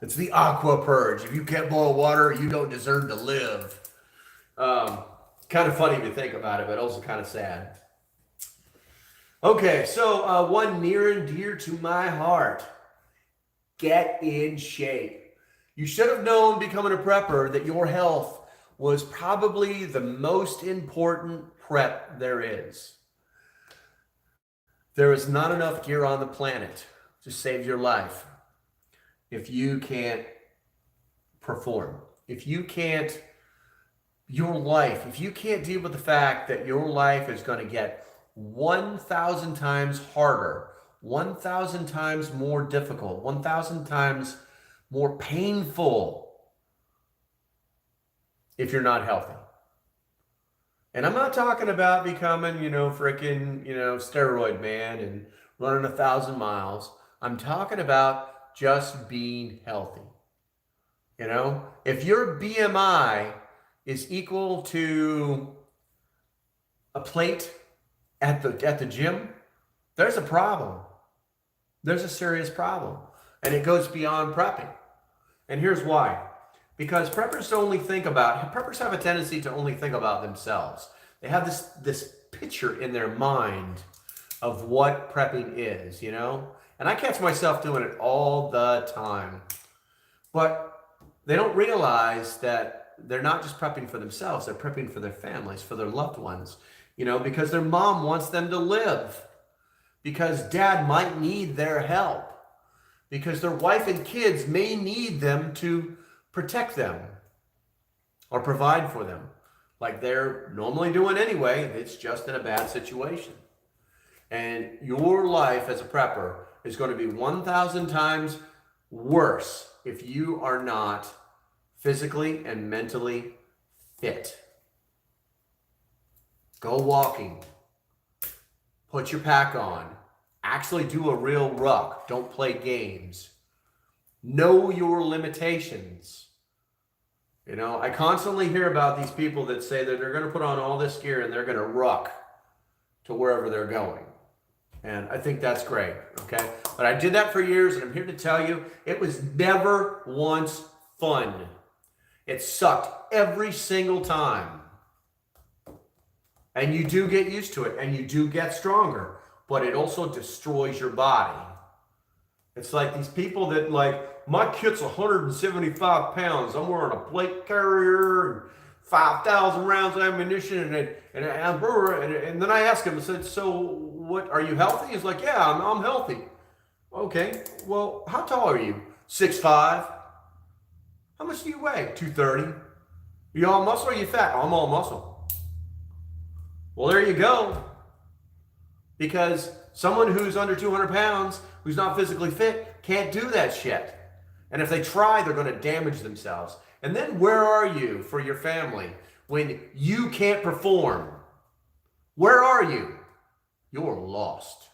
It's the aqua purge. If you can't boil water, you don't deserve to live. Kind of funny to think about it, but also kind of sad. Okay, so one near and dear to my heart. Get in shape. You should have known becoming a prepper that your health was probably the most important prep there is. There is not enough gear on the planet to save your life if you can't perform. If you can't deal with the fact that your life is going to get 1,000 times harder, 1,000 times more difficult, 1,000 times more painful if you're not healthy. And I'm not talking about becoming, freaking, steroid man and running 1,000 miles. I'm talking about just being healthy. If your BMI is equal to a plate at the gym, there's a problem. There's a serious problem. And it goes beyond prepping. And here's why. Because preppers have a tendency to only think about themselves. They have this picture in their mind of what prepping is, And I catch myself doing it all the time. But they don't realize that they're not just prepping for themselves, they're prepping for their families, for their loved ones, because their mom wants them to live, because dad might need their help, because their wife and kids may need them to protect them or provide for them like they're normally doing anyway. It's just in a bad situation. And your life as a prepper is going to be 1,000 times worse if you are not physically and mentally fit. Go walking. Put your pack on. Actually do a real ruck. Don't play games. Know your limitations. I constantly hear about these people that say that they're going to put on all this gear and they're going to ruck to wherever they're going. And I think that's great, okay? But I did that for years, and I'm here to tell you, it was never once fun. It sucked every single time. And you do get used to it, and you do get stronger, but it also destroys your body. It's like these people that my kit's 175 pounds. I'm wearing a plate carrier and 5,000 rounds of ammunition. And then I asked him, I said, so what, are you healthy? He's like, yeah, I'm healthy. Okay, well, how tall are you? 6'5". How much do you weigh? 230. You all muscle or you fat? I'm all muscle. Well, there you go. Because someone who's under 200 pounds, who's not physically fit, can't do that shit. And if they try, they're going to damage themselves. And then where are you for your family when you can't perform? Where are you? You're lost.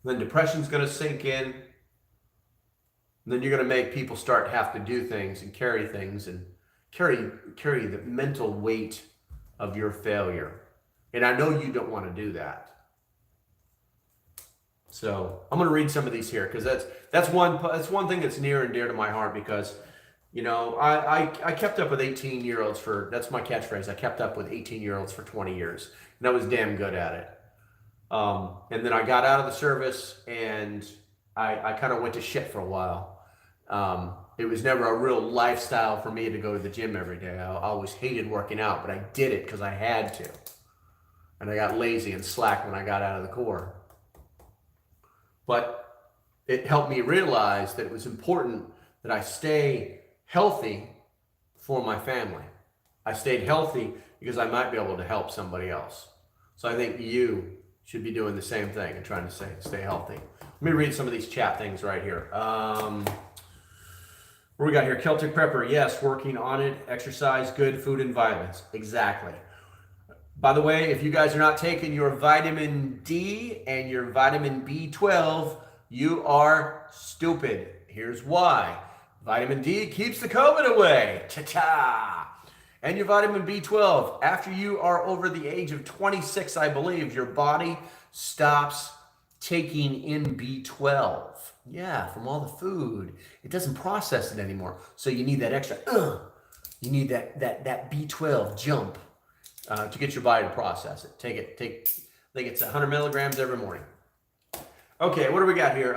Then depression's going to sink in. And then you're going to make people have to do things and carry things and carry the mental weight of your failure. And I know you don't want to do that. So I'm going to read some of these here because that's one thing that's near and dear to my heart because, I kept up with 18-year-olds that's my catchphrase. I kept up with 18-year-olds for 20 years and I was damn good at it. And then I got out of the service and I kind of went to shit for a while. It was never a real lifestyle for me to go to the gym every day. I always hated working out, but I did it because I had to. And I got lazy and slack when I got out of the Corps. But it helped me realize that it was important that I stay healthy for my family. I stayed healthy because I might be able to help somebody else. So I think you should be doing the same thing and trying to stay healthy. Let me read some of these chat things right here. What we got here? Celtic Prepper, yes, working on it. Exercise, good, food, and vitamins. Exactly. By the way, if you guys are not taking your vitamin D and your vitamin B12, you are stupid. Here's why. Vitamin D keeps the COVID away. Cha-cha. And your vitamin B12. After you are over the age of 26, I believe, your body stops taking in B12. Yeah, from all the food. It doesn't process it anymore. So you need that extra, you need that B12 jump. To get your body to process it. I think it's 100 milligrams every morning. Okay, what do we got here?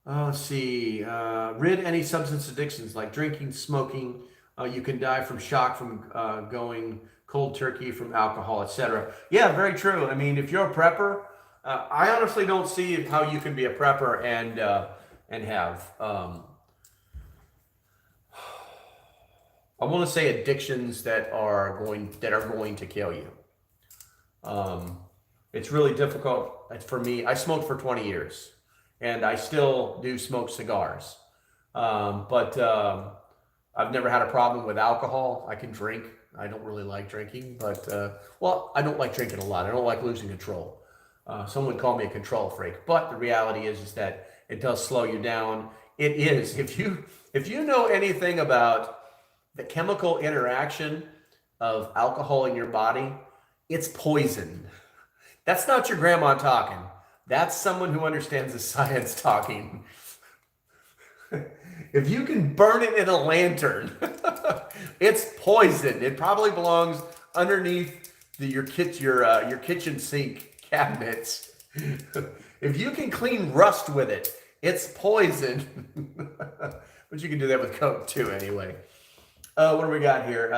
Let's see. Rid any substance addictions like drinking, smoking. You can die from shock from going cold turkey from alcohol, etc. Yeah, very true. I mean, if you're a prepper, I honestly don't see how you can be a prepper and have I want to say addictions that are going to kill you. Um, it's really difficult for me. I smoked for 20 years, and I still do smoke cigars. But I've never had a problem with alcohol. I can drink. I don't really like drinking, but well, I don't like drinking a lot. I don't like losing control. Someone called me a control freak, but the reality is that it does slow you down. It is if you know anything about the chemical interaction of alcohol in your body, it's poison. That's not your grandma talking. That's someone who understands the science talking. If you can burn it in a lantern, it's poison. It probably belongs underneath your kitchen sink cabinets. If you can clean rust with it, it's poison. But you can do that with Coke too, anyway. What do we got here?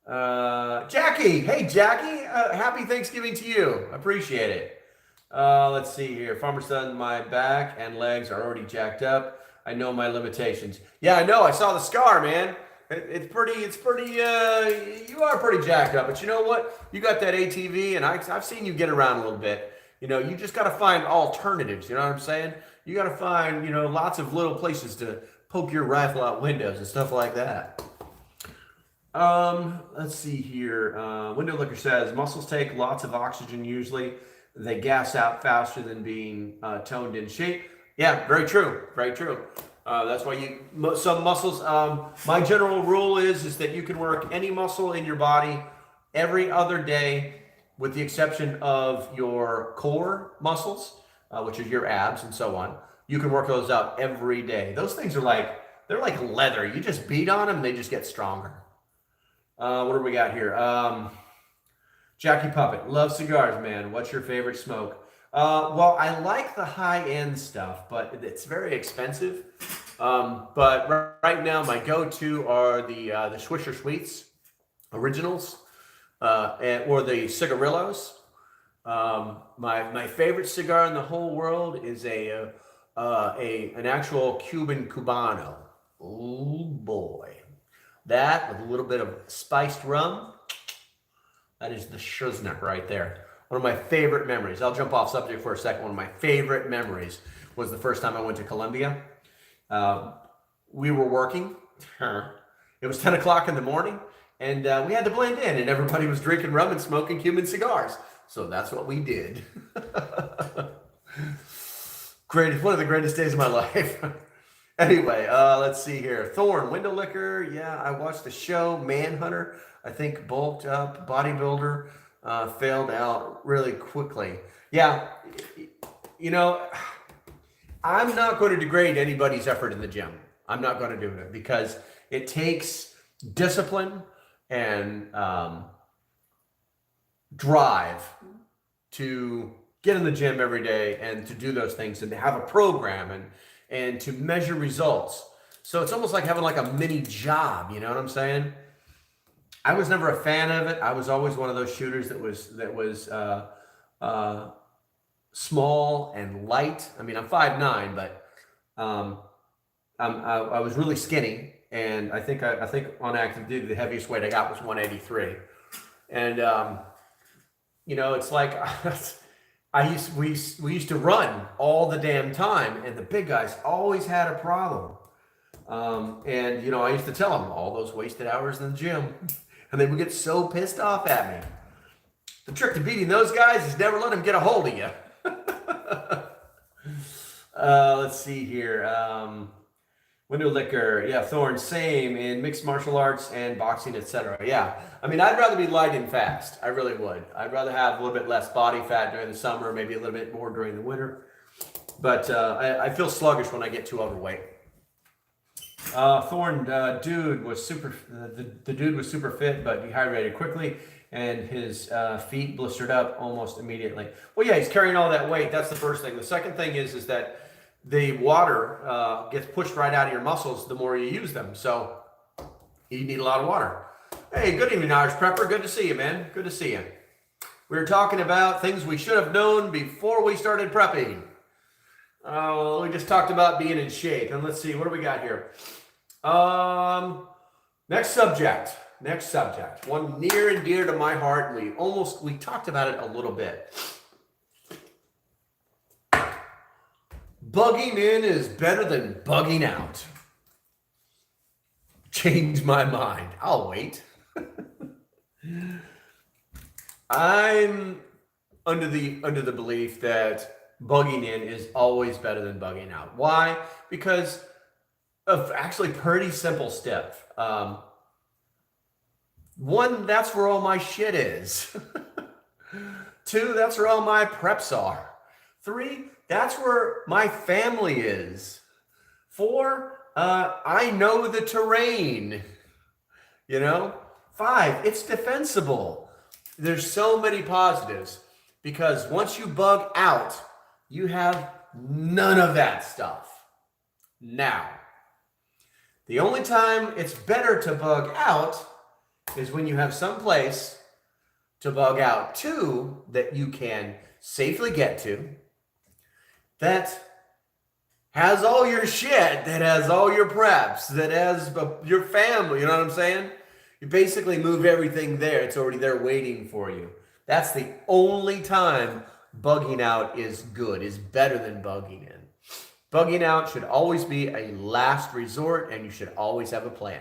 Jackie. Hey, Jackie. Happy Thanksgiving to you. Appreciate it. Let's see here. Farmer son, my back and legs are already jacked up. I know my limitations. Yeah, I know. I saw the scar, man. It's pretty, you are pretty jacked up. But you know what? You got that ATV, and I've seen you get around a little bit. You know, you just got to find alternatives. You know what I'm saying? You got to find, lots of little places to poke your rifle out windows and stuff like that. Let's see here. Window Liquor says muscles take lots of oxygen usually. They gas out faster than being toned in shape. Yeah, very true. Very true. That's why some muscles. My general rule is that you can work any muscle in your body every other day, with the exception of your core muscles, which is your abs and so on. You can work those out every day. Those things are they're like leather. You just beat on them, they just get stronger. What do we got here? Jackie Puppet, love cigars, man. What's your favorite smoke? Well, I like the high-end stuff, but it's very expensive. But right now, my go-to are the Swisher Sweets originals, or the cigarillos. My favorite cigar in the whole world is an actual Cuban Cubano. Oh boy, that with a little bit of spiced rum. That is the schizner right there. One of my favorite memories. I'll jump off subject for a second. One of my favorite memories was the first time I went to Colombia. We were working. It was 10 o'clock in the morning, and we had to blend in, and everybody was drinking rum and smoking Cuban cigars. So that's what we did. Great, one of the greatest days of my life. Anyway, let's see here. Thorn, Window Liquor. Yeah, I watched the show Manhunter. I think bulked up, bodybuilder, failed out really quickly. Yeah, I'm not going to degrade anybody's effort in the gym. I'm not going to do it because it takes discipline and drive to get in the gym every day and to do those things and to have a program and to measure results. So it's almost like having like a mini job, you know what I'm saying? I was never a fan of it. I was always one of those shooters that was small and light. I mean, I'm 5'9", but I was really skinny, and I think on active duty the heaviest weight I got was 183, and it's like we used to run all the damn time, and the big guys always had a problem. And I used to tell them all those wasted hours in the gym, and they would get so pissed off at me. The trick to beating those guys is never let them get a hold of you. Let's see here. Window Liquor, yeah, Thorn, same in mixed martial arts and boxing, etc. Yeah, I mean, I'd rather be light and fast. I really would. I'd rather have a little bit less body fat during the summer, maybe a little bit more during the winter. But I feel sluggish when I get too overweight. Thorn, dude was super. The dude was super fit, but dehydrated quickly, and his feet blistered up almost immediately. Well, yeah, he's carrying all that weight. That's the first thing. The second thing is that the water gets pushed right out of your muscles the more you use them. So you need a lot of water. Hey, good evening, Irish Prepper. Good to see you, man. Good to see you. We were talking about things we should have known before we started prepping. We just talked about being in shape. And let's see, what do we got here? Next subject. One near and dear to my heart. We talked about it a little bit. Bugging in is better than bugging out. Change my mind. I'll wait. I'm under the belief that bugging in is always better than bugging out. Why? Because of actually pretty simple stuff. One, that's where all my shit is. Two, that's where all my preps are. Three, that's where my family is. Four, I know the terrain. You know? Five, it's defensible. There's so many positives because once you bug out, you have none of that stuff. Now, the only time it's better to bug out is when you have some place to bug out to that you can safely get to, that has all your shit, that has all your preps, that has your family, you know what I'm saying? You basically move everything there. It's already there waiting for you. That's the only time bugging out is good, is better than bugging in. Bugging out should always be a last resort, and you should always have a plan.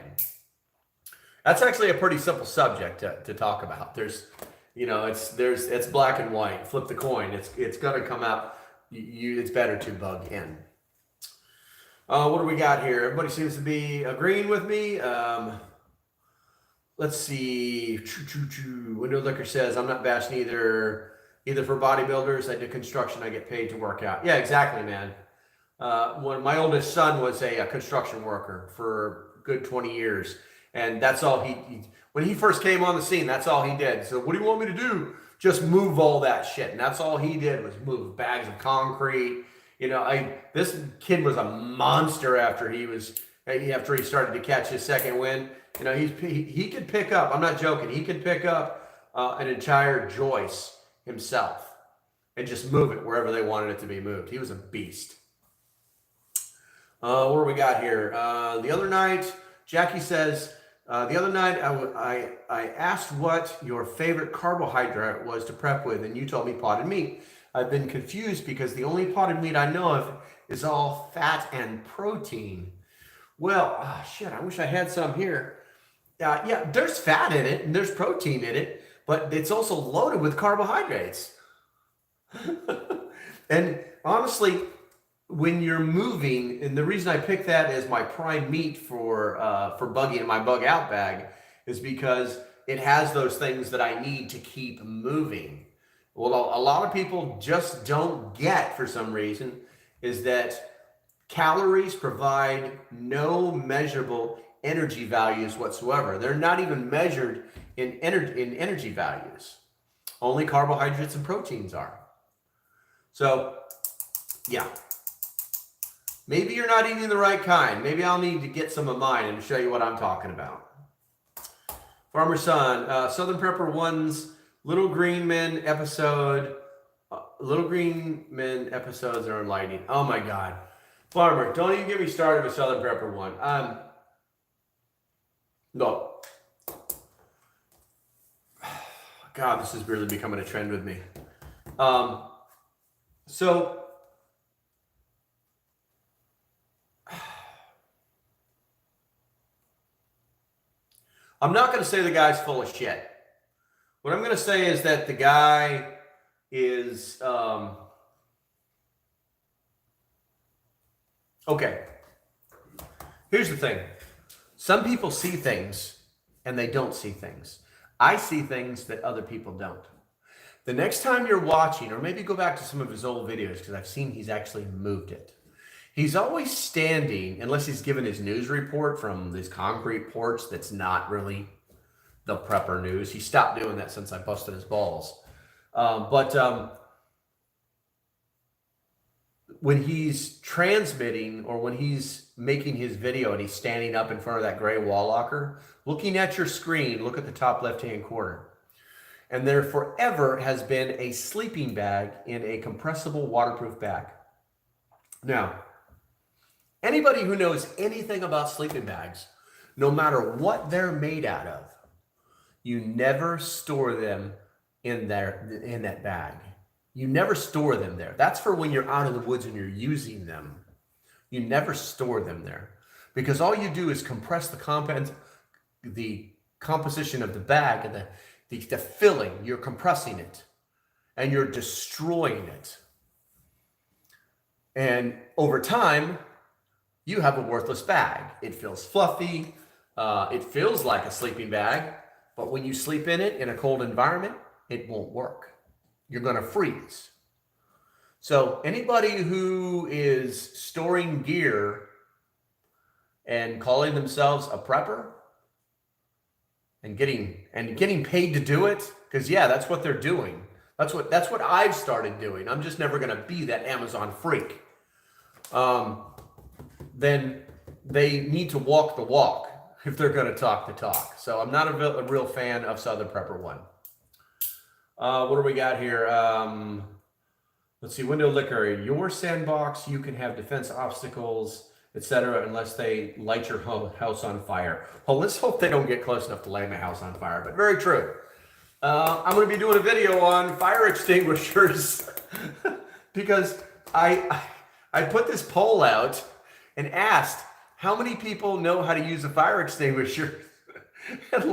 That's actually a pretty simple subject to talk about. It's black and white. Flip the coin. It's gonna come out. It's better to bug in. What do we got here? Everybody seems to be agreeing with me. Let's see. Window Liquor says, I'm not bashing either for bodybuilders. I do construction. I get paid to work out. Yeah, exactly, man. When my oldest son was a construction worker for a good 20 years. And that's all when he first came on the scene, that's all he did. So what do you want me to do? Just move all that shit. And that's all he did was move bags of concrete. This kid was a monster after he started to catch his second wind. He could pick up, I'm not joking, he could pick up an entire joist himself and just move it wherever they wanted it to be moved. He was a beast. What do we got here? The other night, Jackie says, the other night I asked what your favorite carbohydrate was to prep with, and you told me potted meat. I've been confused because the only potted meat I know of is all fat and protein. Well, I wish I had some here. Yeah, there's fat in it and there's protein in it, but it's also loaded with carbohydrates. And honestly, when you're moving, and the reason I picked that as my prime meat for bugging in my bug out bag is because it has those things that I need to keep moving. Well, a lot of people just don't get, for some reason, is that calories provide no measurable energy values whatsoever. They're not even measured in energy values. Only carbohydrates and proteins are. So, yeah. Maybe you're not eating the right kind. Maybe I'll need to get some of mine and show you what I'm talking about. Farmer Son, Southern Prepper 1's Little Green Men episode. Little Green Men episodes are enlightening. Oh my God. Farmer, don't even get me started with Southern Prepper 1. No. God, this is really becoming a trend with me. So I'm not going to say the guy's full of shit. What I'm going to say is that the guy is okay. Here's the thing. Some people see things and they don't see things. I see things that other people don't. The next time you're watching, or maybe go back to some of his old videos, because I've seen he's actually moved it. He's always standing, unless he's given his news report from this concrete porch that's not really the prepper news. He stopped doing that since I busted his balls. But when he's transmitting or when he's making his video and he's standing up in front of that gray wall locker, looking at your screen, look at the top left-hand corner. And there forever has been a sleeping bag in a compressible waterproof bag. Now, anybody who knows anything about sleeping bags, no matter what they're made out of, you never store them in that bag. You never store them there. That's for when you're out in the woods and you're using them. You never store them there because all you do is compress the composition of the bag and the filling. You're compressing it and you're destroying it. And over time, you have a worthless bag. It feels fluffy. It feels like a sleeping bag, but when you sleep in it in a cold environment, it won't work. You're going to freeze. So anybody who is storing gear and calling themselves a prepper and getting paid to do it, because yeah, that's what they're doing. That's what I've started doing. I'm just never going to be that Amazon freak. Then they need to walk the walk if they're going to talk the talk. So I'm not a real fan of Southern Prepper One. What do we got here? Let's see. Window liquor. Your sandbox, you can have defense obstacles, etc., unless they light your house on fire. Well, let's hope they don't get close enough to light my house on fire. But very true. I'm going to be doing a video on fire extinguishers because I put this poll out and asked how many people know how to use a fire extinguisher, and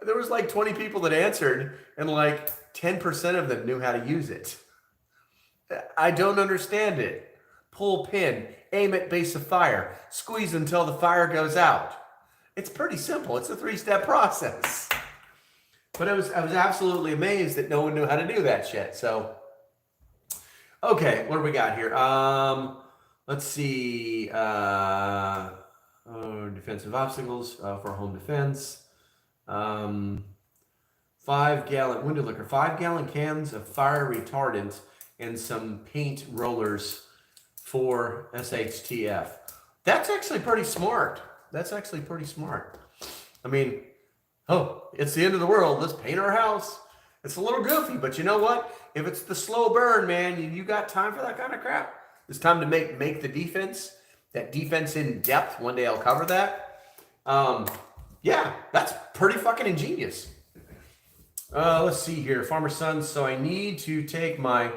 there was 20 people that answered, and 10% of them knew how to use it. I don't understand it. Pull pin, aim at base of fire, squeeze until the fire goes out. It's pretty simple. It's a 3-step process. But I was absolutely amazed that no one knew how to do that shit. So, okay, what do we got here? Let's see. Defensive obstacles for home defense. 5-gallon window liquor, 5-gallon cans of fire retardant, and some paint rollers for SHTF. That's actually pretty smart. I mean, it's the end of the world. Let's paint our house. It's a little goofy, but you know what? If it's the slow burn, man, you got time for that kind of crap. It's time to make the defense, that defense in depth. One day I'll cover that. Yeah, that's pretty fucking ingenious. Let's see here. Farmer Sons. So I need to take my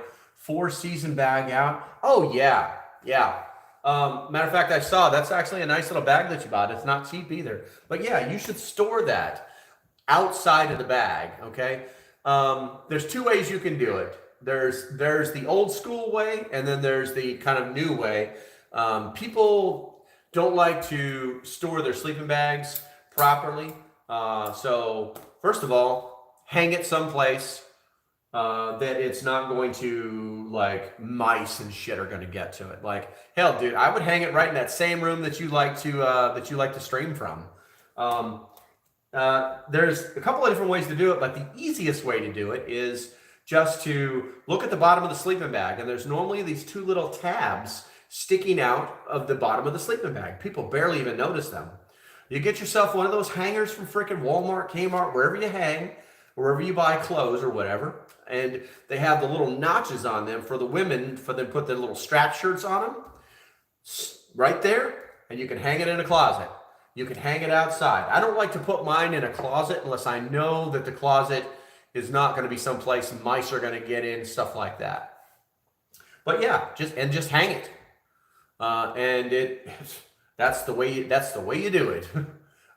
4-season bag out. Oh, yeah. Matter of fact, I saw that's actually a nice little bag that you bought. It's not cheap either. But yeah, you should store that outside of the bag, okay? There's 2 ways you can do it. There's the old school way, and then there's the kind of new way. People don't like to store their sleeping bags properly. So first of all, hang it someplace that it's not going to, mice and shit are going to get to it. Hell, dude, I would hang it right in that same room that you like to stream from. There's a couple of different ways to do it, but the easiest way to do it is just to look at the bottom of the sleeping bag, and there's normally these 2 little tabs sticking out of the bottom of the sleeping bag. People barely even notice them. You get yourself one of those hangers from freaking Walmart, Kmart, wherever you hang, wherever you buy clothes or whatever, and they have the little notches on them for the women, for them to put their little strap shirts on them, right there, and you can hang it in a closet. You can hang it outside. I don't like to put mine in a closet unless I know that the closet is not going to be someplace mice are going to get in, stuff like that. But yeah, just hang it, and that's the way you do it.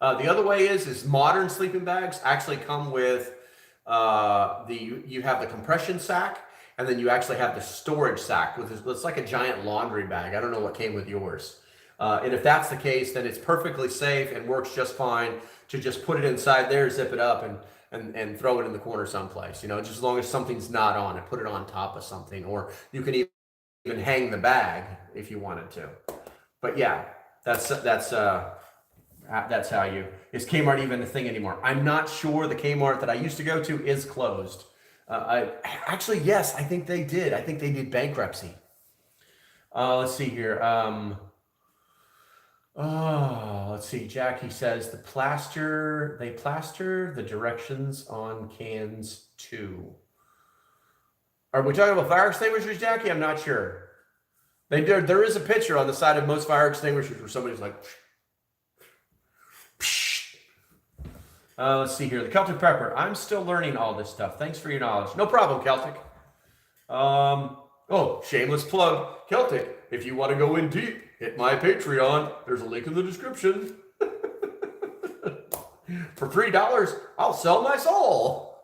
The other way is modern sleeping bags actually come with you have the compression sack, and then you actually have the storage sack it's like a giant laundry bag. I don't know what came with yours. And if that's the case, then it's perfectly safe and works just fine to just put it inside there, zip it up, and throw it in the corner someplace. Just as long as something's not on it, put it on top of something, or you can even hang the bag if you wanted to. But yeah, that's how you. Is Kmart even a thing anymore? I'm not sure. The Kmart that I used to go to is closed. Yes, I think they did. I think they did bankruptcy. Let's see here. Let's see. Jackie says they plaster the directions on cans too. Are we talking about fire extinguishers, Jackie? I'm not sure. There is a picture on the side of most fire extinguishers where somebody's like, let's see here. The Celtic Prepper. I'm still learning all this stuff. Thanks for your knowledge. No problem, Celtic. Shameless plug. Celtic, if you want to go in deep, hit my Patreon. There's a link in the description. For $3, I'll sell my soul.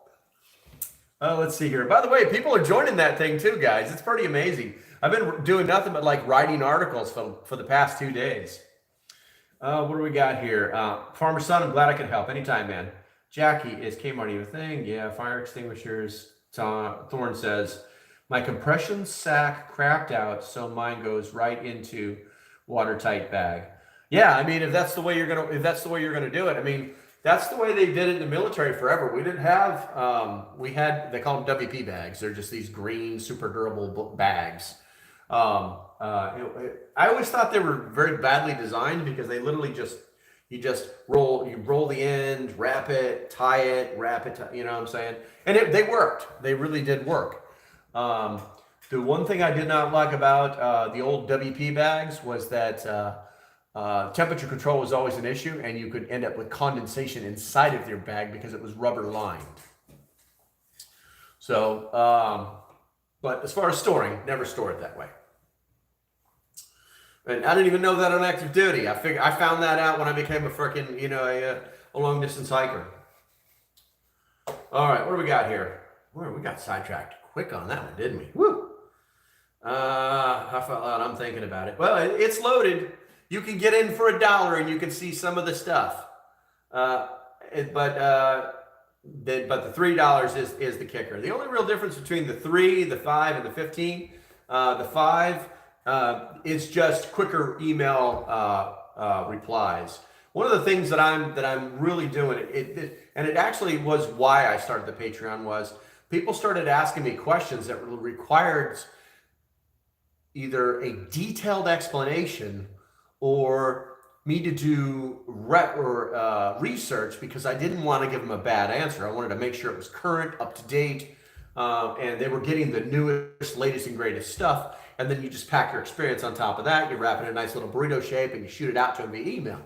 Let's see here. By the way, people are joining that thing too, guys. It's pretty amazing. I've been doing nothing but like writing articles for the past 2 days. What do we got here? Farmer Son, I'm glad I could help. Anytime, man. Jackie, is Kmart even a thing? Yeah, fire extinguishers. Thorne says, my compression sack crapped out, so mine goes right into watertight bag. Yeah, I mean, if that's the way you're gonna do it, I mean, that's the way they did it in the military forever. We didn't have, they call them WP bags. They're just these green, super durable bags. I always thought they were very badly designed because they literally you roll the end, wrap it, tie it, you know what I'm saying? And they worked. They really did work. The one thing I did not like about the old WP bags was that temperature control was always an issue, and you could end up with condensation inside of your bag because it was rubber lined. So, but as far as storing, never store it that way. And I didn't even know that on active duty. I found that out when I became a freaking, a long distance hiker. All right, what do we got here? We got sidetracked quick on that one, didn't we? Woo! I felt like I'm thinking about it. Well, it's loaded. You can get in for $1 and you can see some of the stuff. But the $3 is the kicker. The only real difference between the 3, the 5, and the 15, the 5 is just quicker email replies. One of the things that I'm really doing, and it actually was why I started the Patreon, was people started asking me questions that required either a detailed explanation or me to do research, because I didn't want to give them a bad answer. I wanted to make sure it was current, up to date, and they were getting the newest, latest, and greatest stuff. And then you just pack your experience on top of that. You wrap it in a nice little burrito shape, and you shoot it out to them via email.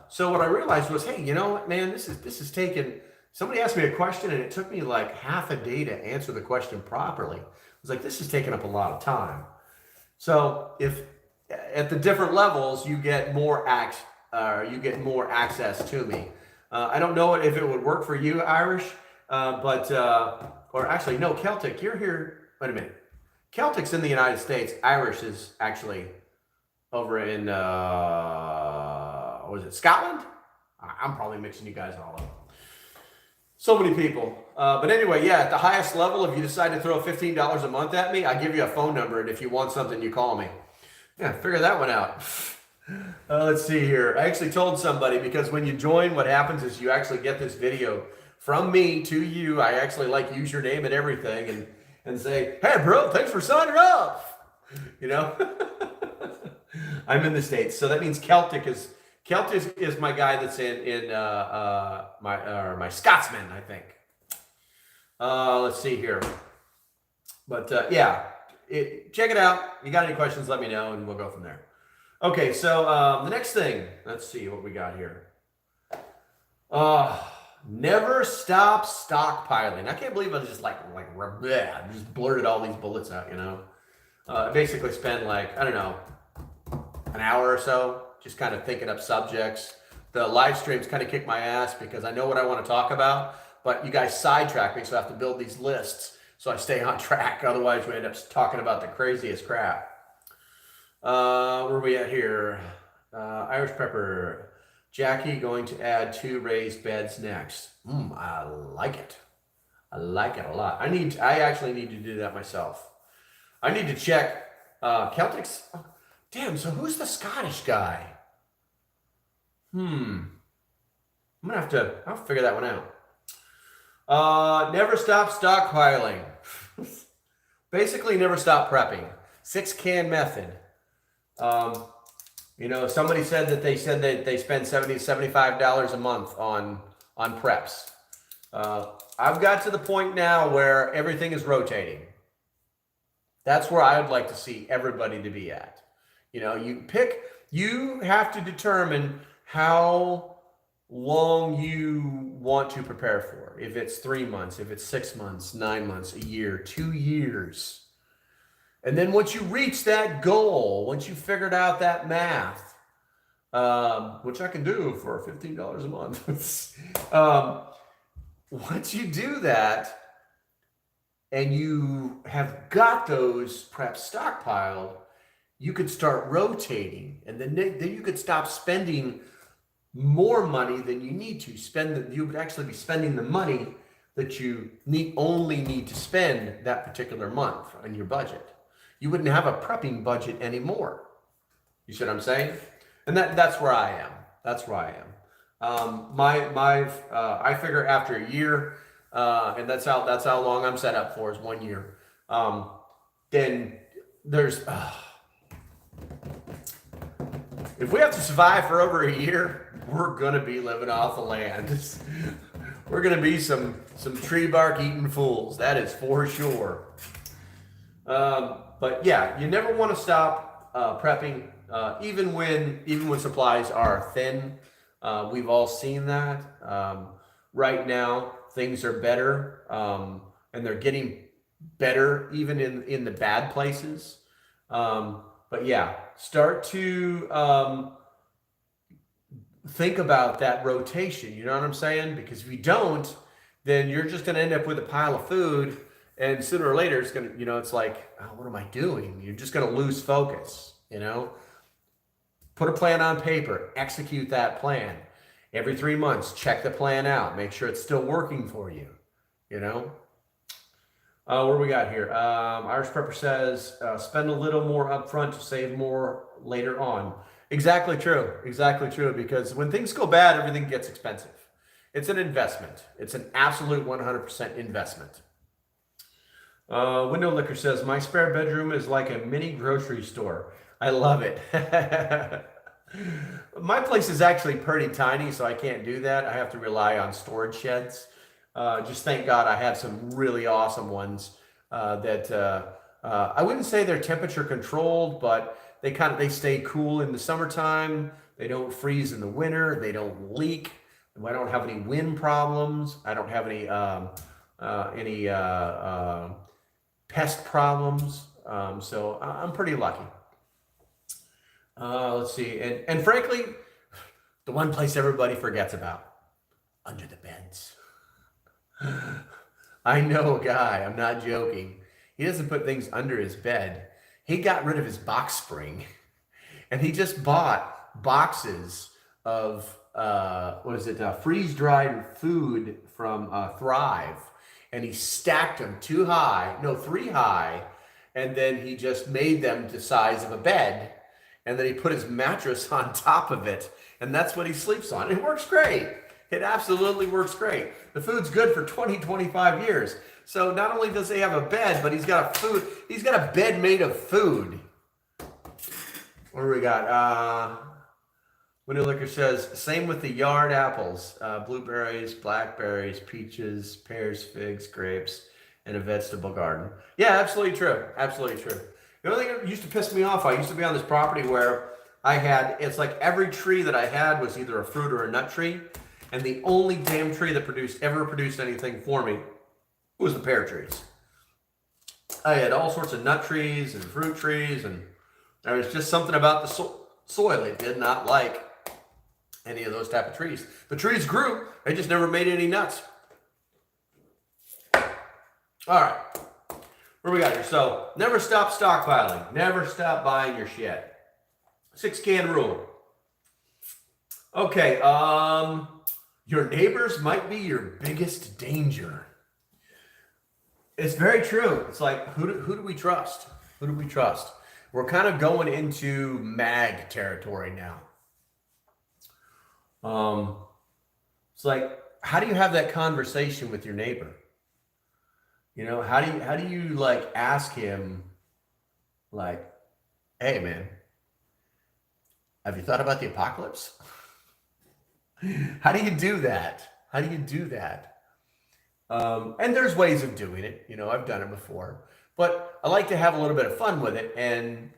So what I realized was, hey, you know what, man, this is taking. Somebody asked me a question, and it took me like half a day to answer the question properly. I was like, this is taking up a lot of time. So if at the different levels you get more access to me. I don't know if it would work for you, Irish, or actually no, Celtic. You're here. Wait a minute. Celtic's in the United States. Irish is actually over in was it Scotland? I'm probably mixing you guys all up. So many people. But anyway, yeah, at the highest level, if you decide to throw $15 a month at me, I give you a phone number, and if you want something, you call me. Yeah, figure that one out. Let's see here. I actually told somebody, because when you join, what happens is you actually get this video from me to you. I actually use your name and everything and say, hey, bro, thanks for signing up. You know, I'm in the States. So that means Celtic is my guy that's in my Scotsman, I think. Let's see here. But yeah, check it out. You got any questions, let me know, and we'll go from there. Okay, so the next thing, let's see what we got here. Never stop stockpiling. I can't believe I just just blurted all these bullets out, you know. I basically spend I don't know, an hour or so just kind of thinking up subjects. The live streams kind of kick my ass because I know what I want to talk about, but you guys sidetrack me, so I have to build these lists so I stay on track. Otherwise, we end up talking about the craziest crap. Where are we at here? Irish Prepper. Jackie going to add 2 raised beds next. I like it. I like it a lot. I actually need to do that myself. I need to check Celtics. Oh, damn, so who's the Scottish guy? I'm gonna I'll figure that one out. Never stop stockpiling. Basically, never stop prepping. 6-can method. Somebody said that they spend $70 to $75 a month on preps. I've got to the point now where everything is rotating. That's where I would like to see everybody to be at. You have to determine how long you want to prepare for. If it's 3 months, if it's 6 months, 9 months, a year, 2 years. And then once you reach that goal, once you figured out that math, which I can do for $15 a month. Once you do that and you have got those preps stockpiled, you could start rotating, and then you could stop spending more money than you need to spend. You would actually be spending the money that you only need to spend that particular month on your budget. You wouldn't have a prepping budget anymore. You see what I'm saying? And that's where I am. That's where I am. I figure after a year, and that's how long I'm set up for, is 1 year. Then there's if we have to survive for over a year, we're gonna be living off the land. We're gonna be some tree bark eating fools. That is for sure. But yeah, you never want to stop prepping, even when supplies are thin. We've all seen that. Right now, things are better, and they're getting better even in the bad places. But yeah, start to think about that rotation. You know what I'm saying? Because if you don't, then you're just going to end up with a pile of food. And sooner or later, it's going to, it's like, oh, what am I doing? You're just going to lose focus, Put a plan on paper, execute that plan. Every 3 months, check the plan out. Make sure it's still working for you, What do we got here? Irish Prepper says, spend a little more upfront to save more later on. Exactly true. Exactly true. Because when things go bad, everything gets expensive. It's an investment. It's an absolute 100% investment. Window Liquor says, my spare bedroom is like a mini grocery store. I love it. My place is actually pretty tiny, so I can't do that. I have to rely on storage sheds. Just thank God I have some really awesome ones that I wouldn't say they're temperature controlled, but they stay cool in the summertime. They don't freeze in the winter. They don't leak. I don't have any wind problems. I don't have any pest problems. So I'm pretty lucky. Let's see. And frankly, the one place everybody forgets about, under the beds. I know a guy, I'm not joking. He doesn't put things under his bed. He got rid of his box spring, and he just bought boxes of freeze-dried food from Thrive, and he stacked them 3 high, and then he just made them the size of a bed, and then he put his mattress on top of it, and that's what he sleeps on. It works great. It absolutely works great. The food's good for 20, 25 years. So not only does he have a bed, but he's got a bed made of food. What do we got? Window Liquor says, same with the yard apples, blueberries, blackberries, peaches, pears, figs, grapes, and a vegetable garden. Yeah, absolutely true. Absolutely true. The only thing that used to piss me off, I used to be on this property where it's like every tree that I had was either a fruit or a nut tree. And the only damn tree that ever produced anything for me was the pear trees. I had all sorts of nut trees and fruit trees, and there was just something about the soil. It did not like any of those type of trees. The trees grew, they just never made any nuts. All right, what do we got here? So, never stop stockpiling. Never stop buying your shit. 6-can rule. Okay, your neighbors might be your biggest danger. It's very true. It's like, who do we trust? Who do we trust? We're kind of going into mag territory now. It's like, how do you have that conversation with your neighbor? How do you like ask him, Like, hey, man, have you thought about the apocalypse? How do you do that? How do you do that? And there's ways of doing it. You know, I've done it before, but I like to have a little bit of fun with it. And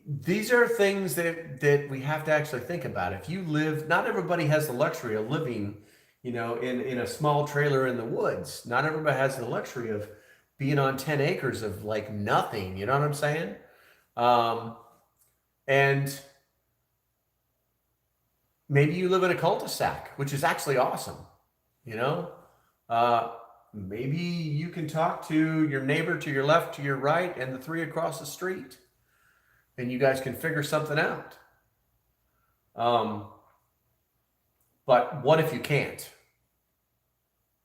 these are things that we have to actually think about. If you live, not everybody has the luxury of living, you know, in a small trailer in the woods. Not everybody has the luxury of being on 10 acres of like nothing. You know what I'm saying? Um, and maybe you live in a cul-de-sac, which is actually awesome. You know, uh, maybe you can talk to your neighbor to your left, to your right, and the three across the street, and you guys can figure something out. Um, but what if you can't?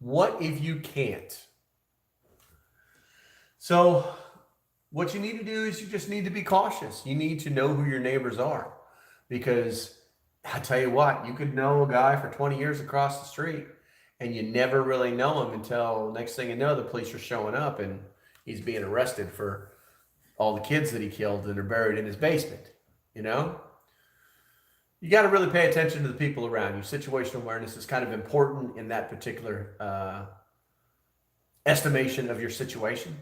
What if you can't? So, what you need to do is you just need to be cautious. You need to know who your neighbors are, because I tell you what, you could know a guy for 20 years across the street and you never really know him until next thing you know, the police are showing up and he's being arrested for all the kids that he killed that are buried in his basement. You know, you got to really pay attention to the people around you. Situational awareness is kind of important in that particular estimation of your situation.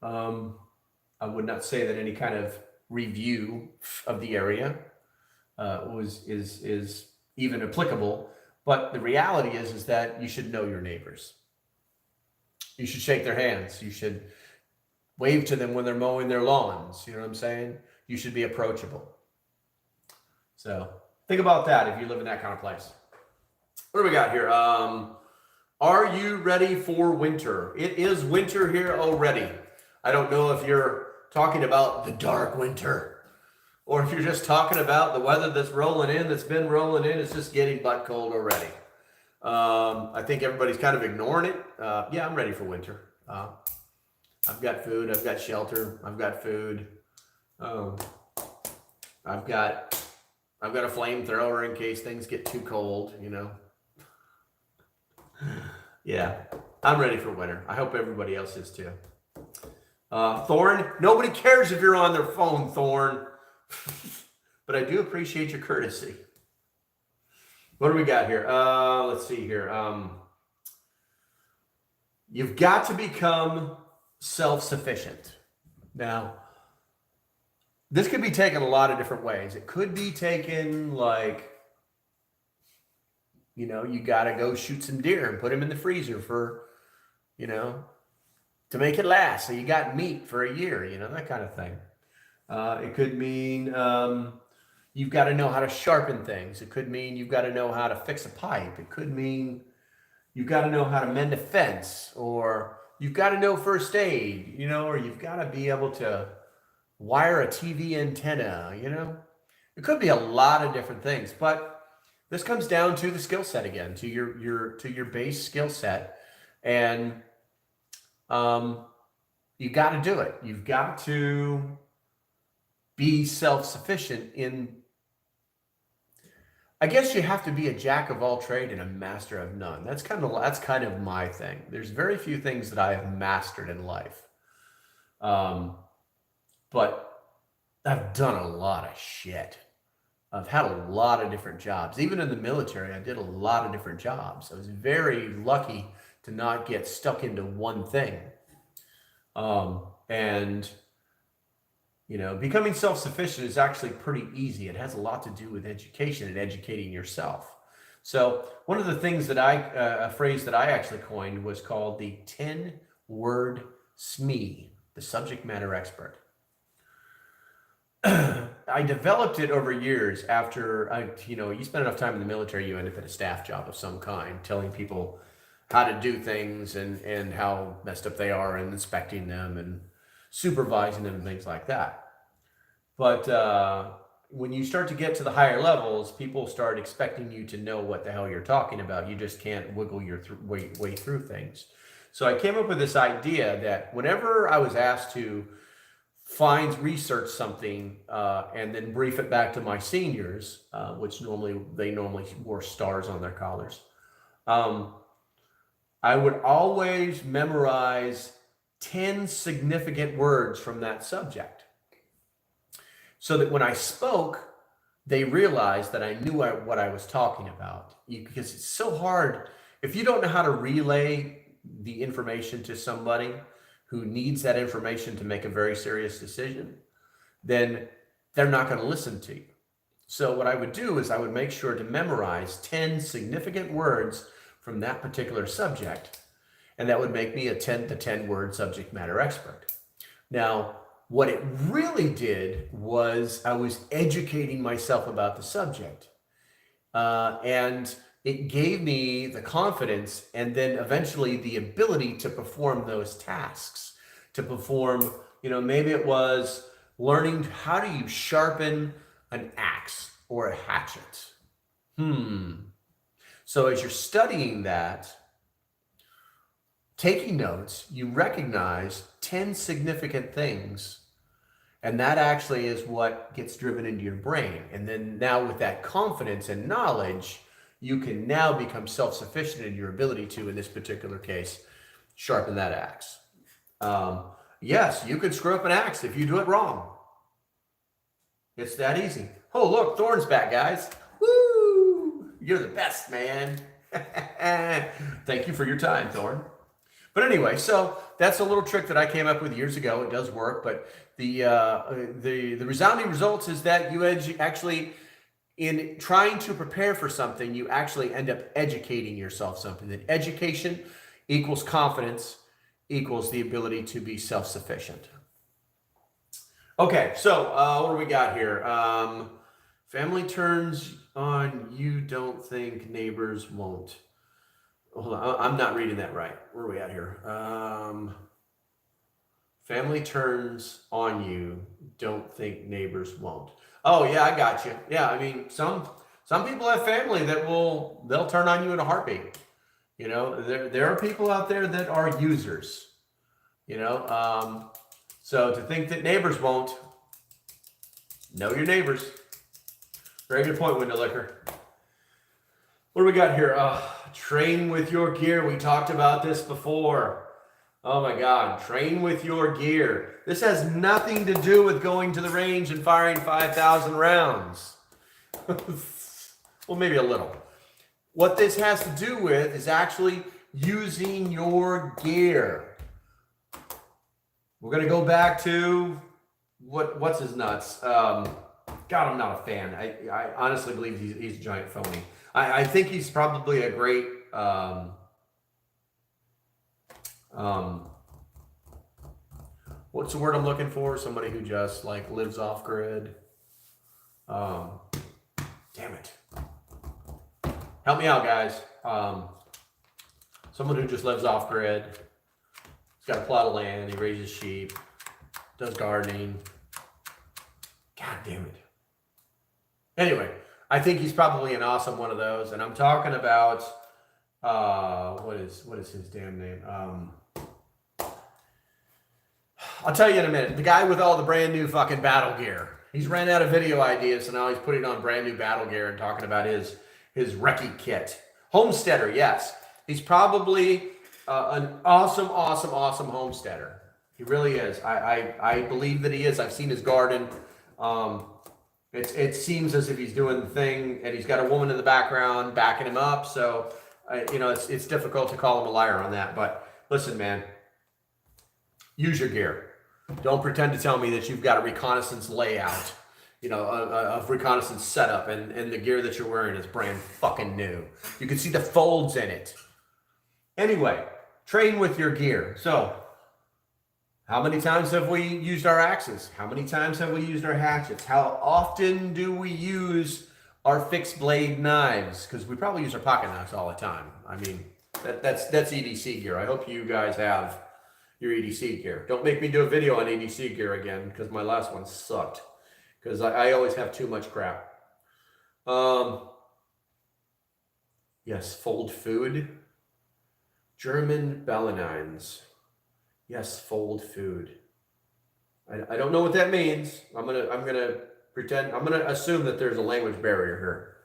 I would not say that any kind of review of the area is even applicable. But the reality is that you should know your neighbors. You should shake their hands. You should wave to them when they're mowing their lawns. You know what I'm saying? You should be approachable. So think about that if you live in that kind of place. What do we got here? Are you ready for winter? It is winter here already. I don't know if you're talking about the dark winter, or if you're just talking about the weather that's rolling in, that's been rolling in. It's just getting butt cold already. I think everybody's kind of ignoring it. Yeah, I'm ready for winter. I've got food. I've got shelter. I've got food. I've got a flamethrower in case things get too cold, you know. Yeah, I'm ready for winter. I hope everybody else is too. Thorn, nobody cares if you're on their phone, Thorn. But I do appreciate your courtesy. What do we got here? Let's see here. You've got to become self-sufficient. Now, this could be taken a lot of different ways. It could be taken like, you know, you got to go shoot some deer and put them in the freezer for, you know, to make it last. So you got meat for a year, you know, that kind of thing. It could mean you've got to know how to sharpen things. It could mean you've got to know how to fix a pipe. It could mean you've got to know how to mend a fence, or you've got to know first aid, you know, or you've got to be able to wire a TV antenna, you know. It could be a lot of different things, but this comes down to the skill set again, to your base skill set, and you got to do it. You've got to be self-sufficient in. I guess you have to be a jack of all trade and a master of none. That's kind of my thing. There's very few things that I have mastered in life, but I've done a lot of shit. I've had a lot of different jobs. Even in the military, I did a lot of different jobs. I was very lucky to not get stuck into one thing. And, you know, becoming self-sufficient is actually pretty easy. It has a lot to do with education and educating yourself. So one of the things that a phrase that I actually coined was called the 10-word SME, the subject matter expert. I developed it over years after you spend enough time in the military, you end up in a staff job of some kind, telling people how to do things and how messed up they are, and inspecting them and supervising them and things like that. But when you start to get to the higher levels, people start expecting you to know what the hell you're talking about. You just can't wiggle your way through things. So I came up with this idea that whenever I was asked to research something and then brief it back to my seniors, which normally wore stars on their collars, I would always memorize 10 significant words from that subject, so that when I spoke, they realized that I knew what I was talking about. Because it's so hard if you don't know how to relay the information to somebody who needs that information to make a very serious decision, then they're not going to listen to you. So what I would do is I would make sure to memorize 10 significant words from that particular subject, and that would make me a 10 to 10 word subject matter expert. Now, what it really did was I was educating myself about the subject, and it gave me the confidence and then eventually the ability to perform those tasks, to perform, maybe it was learning how do you sharpen an axe or a hatchet. So as you're studying that, taking notes, you recognize 10 significant things, and that actually is what gets driven into your brain. And then now with that confidence and knowledge, you can now become self-sufficient in your ability to, in this particular case, sharpen that axe. Yes, you could screw up an axe if you do it wrong. It's that easy. Oh, look, Thorn's back, guys. Woo! You're the best, man. Thank you for your time, Thorn. But anyway, so that's a little trick that I came up with years ago. It does work, but the resounding results is that you actually, in trying to prepare for something, you actually end up educating yourself something. That education equals confidence equals the ability to be self-sufficient. Okay, so what do we got here? Family turns on you, don't think neighbors won't. Hold on, I'm not reading that right. Where are we at here? Family turns on you, don't think neighbors won't. Oh yeah, I got you. Yeah, I mean, some people have family that they'll turn on you in a heartbeat. There are people out there that are users. So to think that neighbors won't, know your neighbors. Very good point, Window Liquor. What do we got here? Train with your gear. We talked about this before. Oh my God, train with your gear. This has nothing to do with going to the range and firing 5,000 rounds. Well, maybe a little. What this has to do with is actually using your gear. We're going to go back to what's his nuts. God, I'm not a fan. I honestly believe he's a giant phony. I think he's probably a great what's the word I'm looking for? Somebody who just like lives off grid. Damn it. Help me out, guys. Someone who just lives off grid. He's got a plot of land. He raises sheep. Does gardening. God damn it. Anyway, I think he's probably an awesome one of those. And I'm talking about, what is his damn name? I'll tell you in a minute. The guy with all the brand new fucking battle gear. He's ran out of video ideas, so now he's putting on brand new battle gear and talking about his recce kit. Homesteader, yes. He's probably an awesome homesteader. He really is. I believe that he is. I've seen his garden. It seems as if he's doing the thing, and he's got a woman in the background backing him up. So, it's difficult to call him a liar on that. But listen, man, use your gear. Don't pretend to tell me that you've got a reconnaissance layout, a reconnaissance setup, and the gear that you're wearing is brand fucking new. You can see the folds in it. Anyway, train with your gear. So, how many times have we used our axes? How many times have we used our hatchets? How often do we use our fixed blade knives? Because we probably use our pocket knives all the time. I mean, that's EDC gear. I hope you guys have your EDC gear. Don't make me do a video on EDC gear again, because my last one sucked. Because I always have too much crap. Yes, fold food. German Ballonines. Yes, fold food. I don't know what that means. I'm gonna pretend. I'm gonna assume that there's a language barrier here.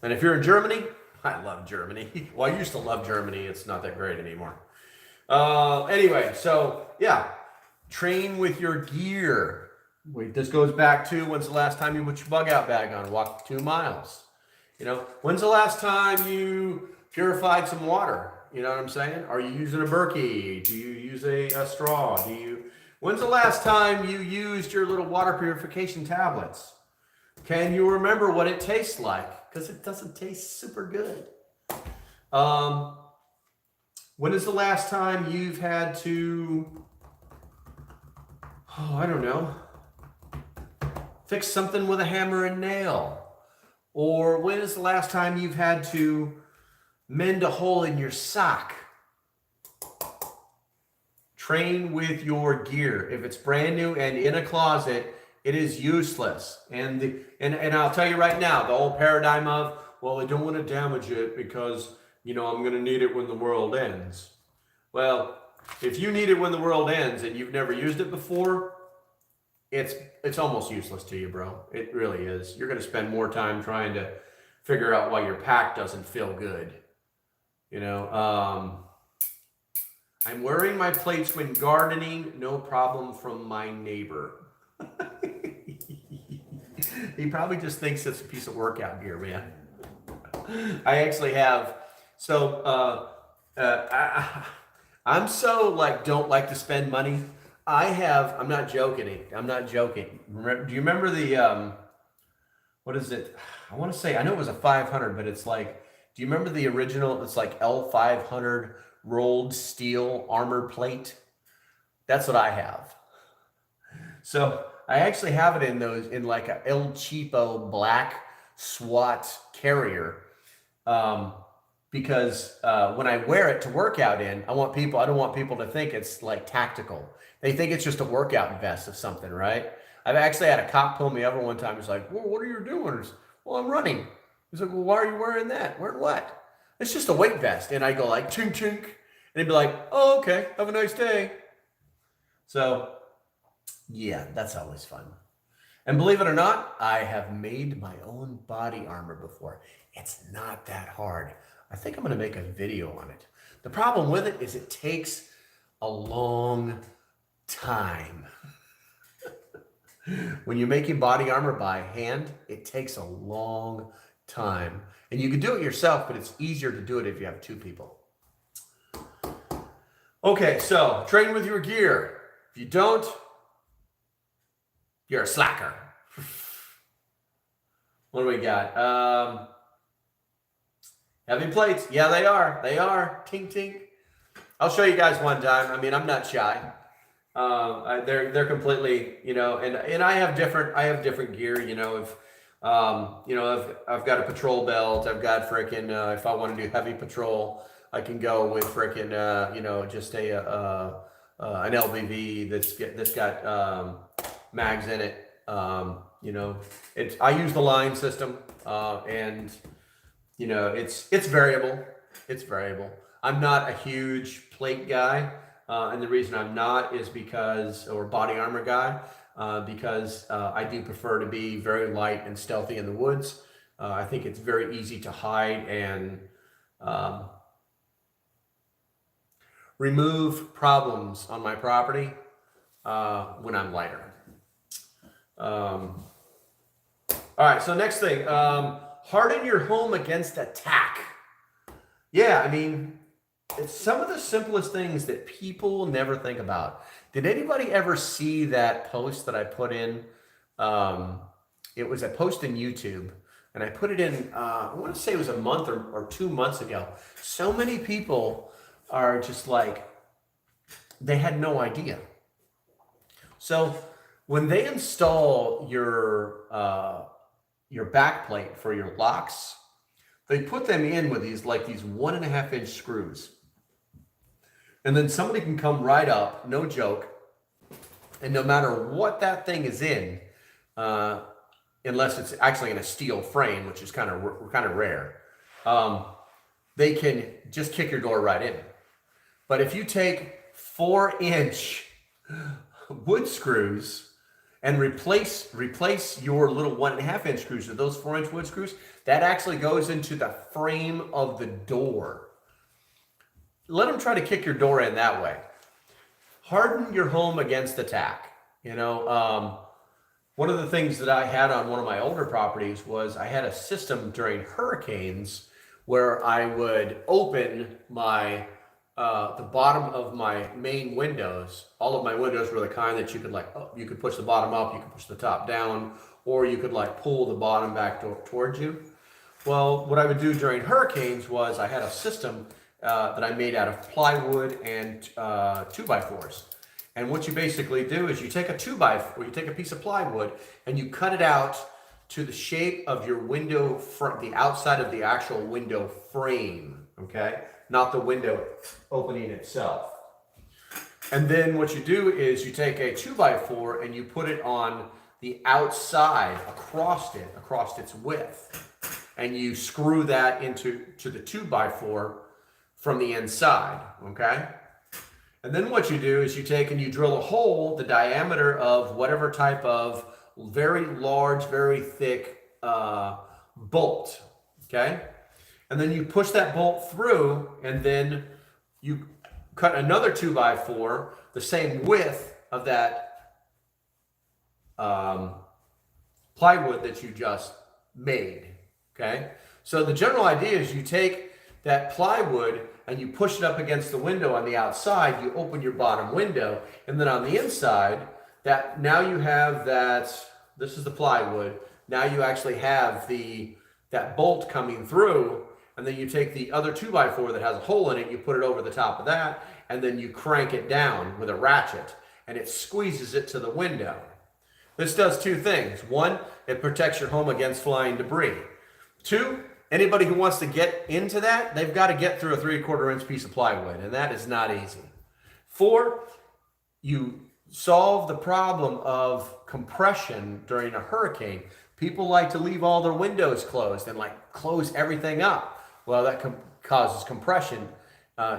And if you're in Germany, I love Germany. Well, I used to love Germany. It's not that great anymore. Anyway, so yeah, train with your gear. Wait, this goes back to when's the last time you put your bug out bag on, walk 2 miles? You know, when's the last time you purified some water? You know what I'm saying? Are you using a Berkey? Do you use a straw? When's the last time you used your little water purification tablets? Can you remember what it tastes like? Because it doesn't taste super good. When is the last time you've had to, I don't know, fix something with a hammer and nail? Or when is the last time you've had to mend a hole in your sock? Train with your gear. If it's brand new and in a closet, it is useless. And I'll tell you right now, the old paradigm of, well, I don't want to damage it because, you know, I'm going to need it when the world ends. Well, if you need it when the world ends and you've never used it before, it's almost useless to you, bro. It really is. You're going to spend more time trying to figure out why your pack doesn't feel good. You know, I'm wearing my plates when gardening. No problem from my neighbor. He probably just thinks it's a piece of workout gear, man. I actually have. So I'm so like don't like to spend money. I'm not joking. Do you remember the what is it? I want to say, I know it was a 500, but it's like, do you remember the original? It's like L500 rolled steel armor plate. That's what I have. So I actually have it in like a El Cheapo black SWAT carrier. Because when I wear it to work out in, I don't want people to think it's like tactical. They think it's just a workout vest of something, right? I've actually had a cop pull me over one time. He's like, well, what are you doing? Well, I'm running. He's like, well, why are you wearing that? Wearing what? It's just a weight vest. And I go like, chink, chink. And he'd be like, oh, okay, have a nice day. So, yeah, that's always fun. And believe it or not, I have made my own body armor before. It's not that hard. I think I'm going to make a video on it. The problem with it is it takes a long time. When you're making body armor by hand, it takes a long time. And you can do it yourself, but it's easier to do it if you have 2 people. Okay, so train with your gear. If you don't, you're a slacker. What do we got? Heavy plates. Yeah, they are. They are. Tink, tink. I'll show you guys one time. I mean, I'm not shy. They're completely, you know, and I have different gear, you know, if I've got a patrol belt, I've got frickin', if I want to do heavy patrol, I can go with frickin', just an LBV that's got mags in it. I use the line system, and you know, it's variable. It's variable. I'm not a huge plate guy. And the reason I'm not is or body armor guy, because I do prefer to be very light and stealthy in the woods. I think it's very easy to hide and remove problems on my property when I'm lighter. All right, so next thing, harden your home against attack. Yeah, I mean, it's some of the simplest things that people never think about. Did anybody ever see that post that I put in? It was a post in YouTube, and I put it in, I want to say it was a month or 2 months ago. So many people are just like, they had no idea. So when they install your back plate for your locks, they put them in with these 1.5 inch screws. And then somebody can come right up, no joke, and no matter what that thing is in, unless it's actually in a steel frame, which is kind of rare, they can just kick your door right in. But if you take 4-inch wood screws and replace your little 1.5 inch screws with those 4-inch wood screws, that actually goes into the frame of the door. let them try to kick your door in that way. Harden your home against attack. One of the things that I had on one of my older properties was I had a system during hurricanes where I would open my the bottom of my main windows. All of my windows were the kind that you could you could push the bottom up, you could push the top down, or you could pull the bottom back towards you. Well, what I would do during hurricanes was I had a system that I made out of plywood and 2x4s. And what you basically do is you take a 2x4, you take a piece of plywood and you cut it out to the shape of your window, the outside of the actual window frame, okay? Not the window opening itself. And then what you do is you take a 2x4 and you put it on the outside across its width, and you screw that into the 2x4 from the inside, okay? And then what you do is you take and you drill a hole the diameter of whatever type of very large, very thick bolt, okay? And then you push that bolt through, and then you cut another 2x4 the same width of that plywood that you just made, okay? So the general idea is you take that plywood and you push it up against the window on the outside, you open your bottom window, and then on the inside, that now you have that, this is the plywood, now you actually have that bolt coming through, and then you take the other 2x4 that has a hole in it, you put it over the top of that, and then you crank it down with a ratchet, and it squeezes it to the window. This does two things. One, it protects your home against flying debris. Two, anybody who wants to get into that, they've got to get through a 3/4 inch piece of plywood, and that is not easy. Four, you solve the problem of compression during a hurricane. People like to leave all their windows closed and close everything up. Well, that causes compression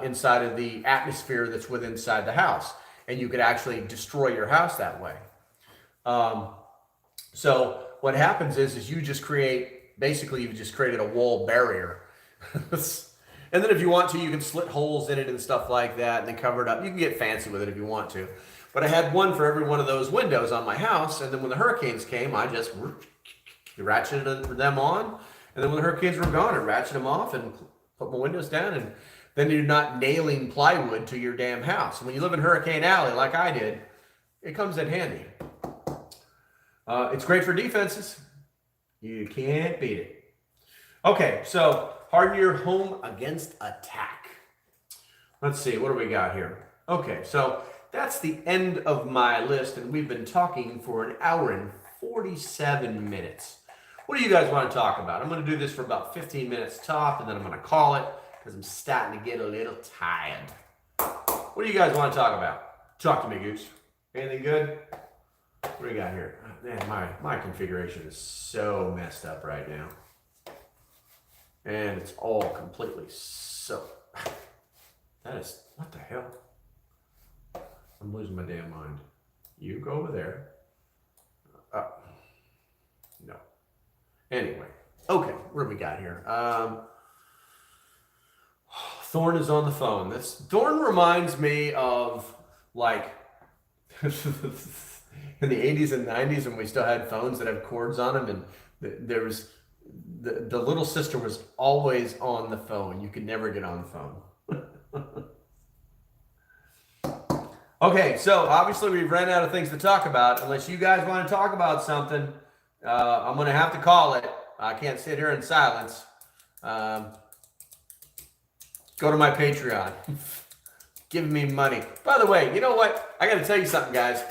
inside of the atmosphere that's within inside the house, and you could actually destroy your house that way. So what happens is you just basically you've just created a wall barrier. And then if you want to, you can slit holes in it and stuff like that and then cover it up. You can get fancy with it if you want to. But I had one for every one of those windows on my house, and then when the hurricanes came, I just ratcheted them on, and then when the hurricanes were gone, I ratcheted them off and put my windows down, and then you're not nailing plywood to your damn house. And when you live in Hurricane Alley like I did, it comes in handy. It's great for defenses. You can't beat it. Okay, so harden your home against attack. Let's see, what do we got here? Okay, so that's the end of my list, and we've been talking for 1 hour and 47 minutes. What do you guys want to talk about? I'm going to do this for about 15 minutes top, and then I'm going to call it because I'm starting to get a little tired. What do you guys want to talk about? Talk to me, Goose. Anything good? What do we got here? Man, my configuration is so messed up right now. And it's all completely so... That is... What the hell? I'm losing my damn mind. You go over there. No. Anyway. Okay, what do we got here? Thorn is on the phone. Thorn reminds me of, in the 80s and 90s when we still had phones that had cords on them, and there was the little sister was always on the phone. You could never get on the phone. Okay, so obviously we've ran out of things to talk about. Unless you guys want to talk about something, I'm going to have to call it. I can't sit here in silence. Go to my Patreon. Give me money. By the way, you know what? I got to tell you something, guys.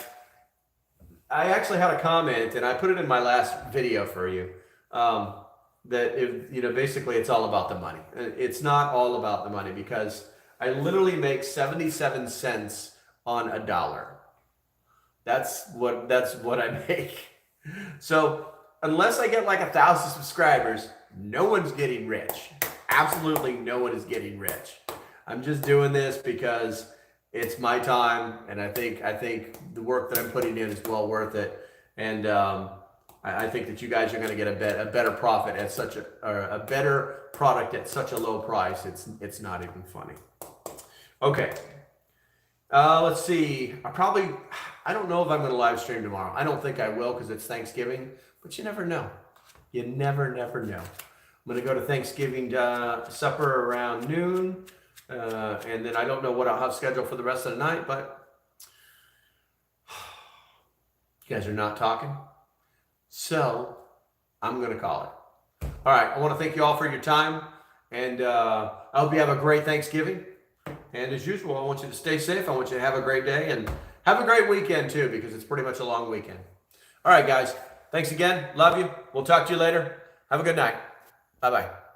I actually had a comment, and I put it in my last video for you, that basically it's all about the money. It's not all about the money, because I literally make 77 cents on $1. That's what I make. So unless I get 1,000 subscribers, no one's getting rich. Absolutely no one is getting rich. I'm just doing this because it's my time, and I think the work that I'm putting in is well worth it. And I think that you guys are going to get a better profit at a better product at such a low price. It's not even funny. Okay. Let's see. I don't know if I'm going to live stream tomorrow. I don't think I will because it's Thanksgiving, but you never know. You never know. I'm going to go to Thanksgiving supper around noon. And then I don't know what I'll have scheduled for the rest of the night, but you guys are not talking. So I'm going to call it. All right. I want to thank you all for your time. And I hope you have a great Thanksgiving. And as usual, I want you to stay safe. I want you to have a great day and have a great weekend too, because it's pretty much a long weekend. All right, guys. Thanks again. Love you. We'll talk to you later. Have a good night. Bye-bye.